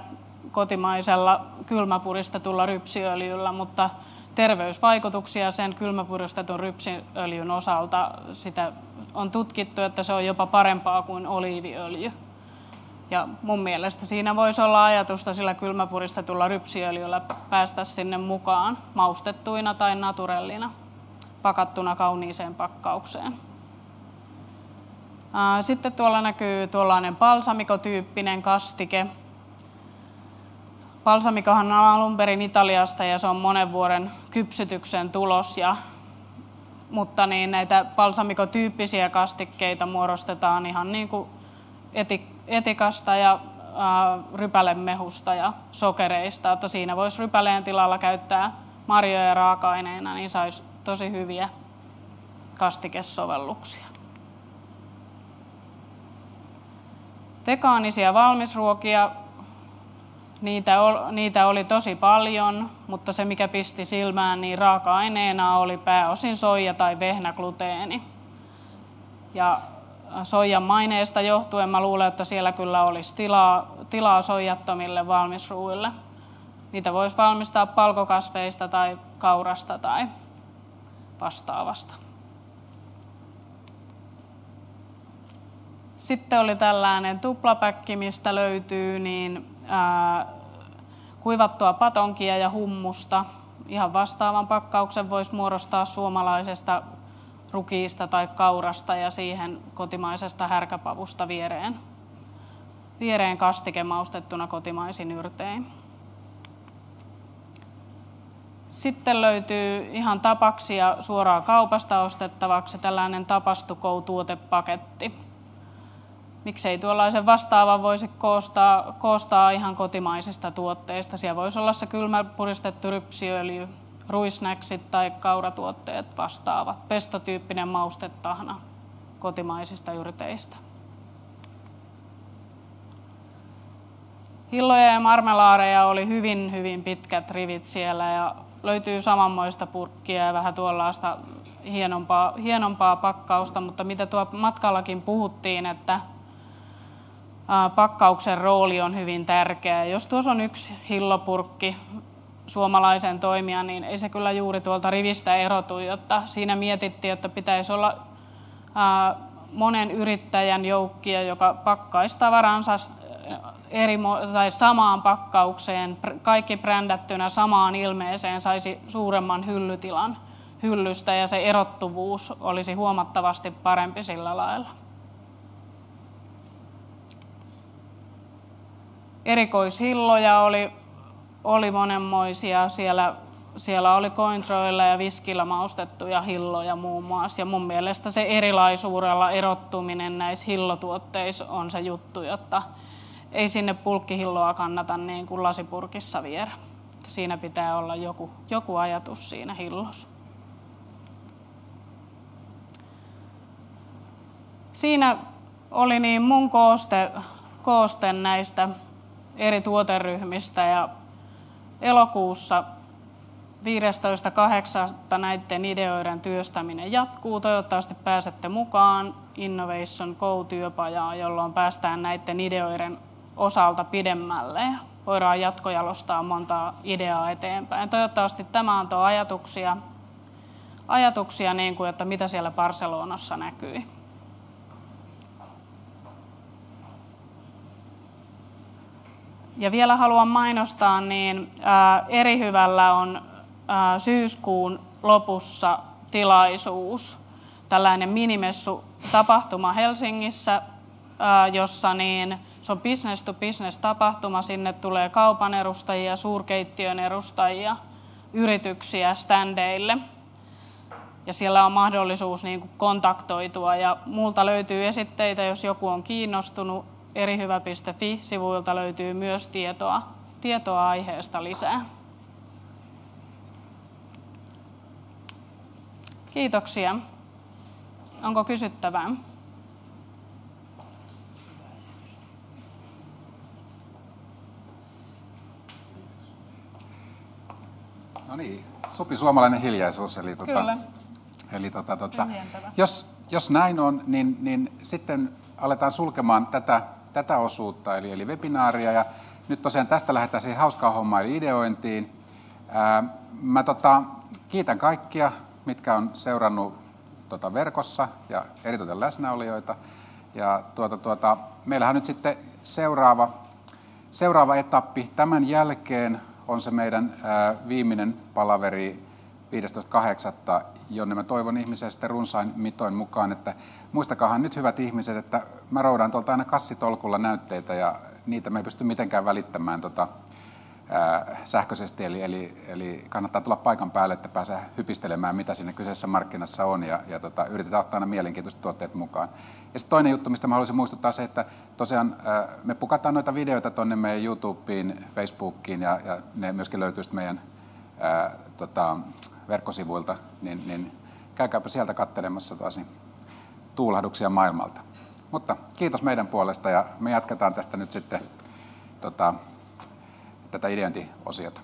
kotimaisella kylmäpuristetulla rypsiöljyllä, mutta terveysvaikutuksia sen kylmäpuristetun rypsiöljyn osalta sitä on tutkittu, että se on jopa parempaa kuin oliiviöljy. Ja mun mielestä siinä voisi olla ajatusta sillä kylmäpuristetulla rypsiöljyllä päästä sinne mukaan maustettuina tai naturellina, pakattuna kauniiseen pakkaukseen. Sitten tuolla näkyy tuollainen balsamikotyyppinen kastike. Balsamicohan on alun perin Italiasta ja se on monen vuoden kypsytyksen tulos, mutta niin näitä balsamikotyyppisiä kastikkeita muodostetaan ihan niin kuin etikasta ja rypälemehusta ja sokereista, että siinä voisi rypäleen tilalla käyttää marjoja raaka-aineena, niin saisi tosi hyviä kastikesovelluksia. Vegaanisia valmisruokia, niitä oli tosi paljon, mutta se mikä pisti silmään, niin raaka-aineena oli pääosin soija tai vehnägluteeni. Ja soijan maineesta johtuen mä luulen, että siellä kyllä olisi tilaa soijattomille valmisruuille. Niitä voisi valmistaa palkokasveista tai kaurasta tai vastaavasta. Sitten oli tällainen tuplapäkki, mistä löytyy kuivattua patonkia ja hummusta. Ihan vastaavan pakkauksen voisi muodostaa suomalaisesta rukiista tai kaurasta ja siihen kotimaisesta härkäpavusta viereen kastike maustettuna kotimaisin yrtein. Sitten löytyy ihan tapaksia suoraan kaupasta ostettavaksi tällainen Tapastukou-tuotepaketti. Miksei tuollaisen vastaavan voisi koostaa ihan kotimaisista tuotteista. Siellä voisi olla se kylmäpuristettu rypsiöljy, ruisnäksit tai kauratuotteet vastaavat. Pestotyyppinen maustetahna kotimaisista yrteistä. Hilloja ja marmelaadeja oli hyvin pitkät rivit siellä ja löytyy samanmoista purkkia ja vähän tuollaista hienompaa pakkausta, mutta mitä tuo matkallakin puhuttiin, että pakkauksen rooli on hyvin tärkeä. Jos tuossa on yksi hillopurkki suomalaisen toimijan, niin ei se kyllä juuri tuolta rivistä erotu, jotta siinä mietittiin, että pitäisi olla monen yrittäjän joukkia, joka pakkaisi tavaransa tai samaan pakkaukseen, kaikki brändättynä samaan ilmeeseen, saisi suuremman hyllytilan hyllystä ja se erottuvuus olisi huomattavasti parempi sillä lailla. Erikoishilloja oli monenmoisia. Siellä oli Cointreauilla ja viskillä maustettuja hilloja muun muassa. Ja mun mielestä se erilaisuudella erottuminen näissä hillotuotteissa on se juttu, jotta ei sinne pulkkihilloa kannata niin kuin lasipurkissa viedä. Siinä pitää olla joku ajatus siinä hillossa. Siinä oli niin mun kooste näistä eri tuoteryhmistä ja elokuussa 15.8. näiden ideoiden työstäminen jatkuu. Toivottavasti pääsette mukaan Innovation Go-työpajaan, jolloin päästään näiden ideoiden osalta pidemmälle ja voidaan jatkojalostaa montaa ideaa eteenpäin. Toivottavasti tämä antoi ajatuksia niin kuin, että mitä siellä Barcelonassa näkyi. Ja vielä haluan mainostaa, niin Erihyvällä on syyskuun lopussa tilaisuus, tällainen minimessu-tapahtuma Helsingissä, jossa niin, se on business to business tapahtuma, sinne tulee kaupan edustajia, suurkeittiön edustajia, yrityksiä standeille. Ja siellä on mahdollisuus niin kuin kontaktoitua ja multa löytyy esitteitä, jos joku on kiinnostunut. Erihyvä.fi-sivuilta löytyy myös tietoa aiheesta lisää. Kiitoksia. Onko kysyttävää? No niin, sopi suomalainen hiljaisuus. Eli Kyllä. Jos näin on, niin sitten aletaan sulkemaan tätä osuutta, eli webinaaria, ja nyt tosiaan tästä lähdetään siihen hauskaan hommaan, eli ideointiin. Mä kiitän kaikkia, mitkä on seurannut verkossa, ja eritoten läsnäolijoita. Ja meillähän nyt sitten seuraava etappi, tämän jälkeen on se meidän viimeinen palaveri 15.8., jonne mä toivon ihmisiä sitten runsain mitoin mukaan, että muistakaahan nyt hyvät ihmiset, että mä roudan tuolta aina kassitolkulla näytteitä ja niitä me ei pysty mitenkään välittämään sähköisesti, eli kannattaa tulla paikan päälle, että pääsee hypistelemään, mitä siinä kyseisessä markkinassa on, ja yritetään ottaa aina mielenkiintoiset tuotteet mukaan. Ja sitten toinen juttu, mistä mä haluaisin muistuttaa se, että tosiaan me pukataan noita videoita tuonne meidän YouTubeen, Facebookiin, ja ne myöskin löytyy sitten meidän verkkosivuilta, niin käykääpä sieltä katselemassa tuulahduksia maailmalta. Mutta kiitos meidän puolesta, ja me jatketaan tästä nyt sitten tätä ideointiosiota.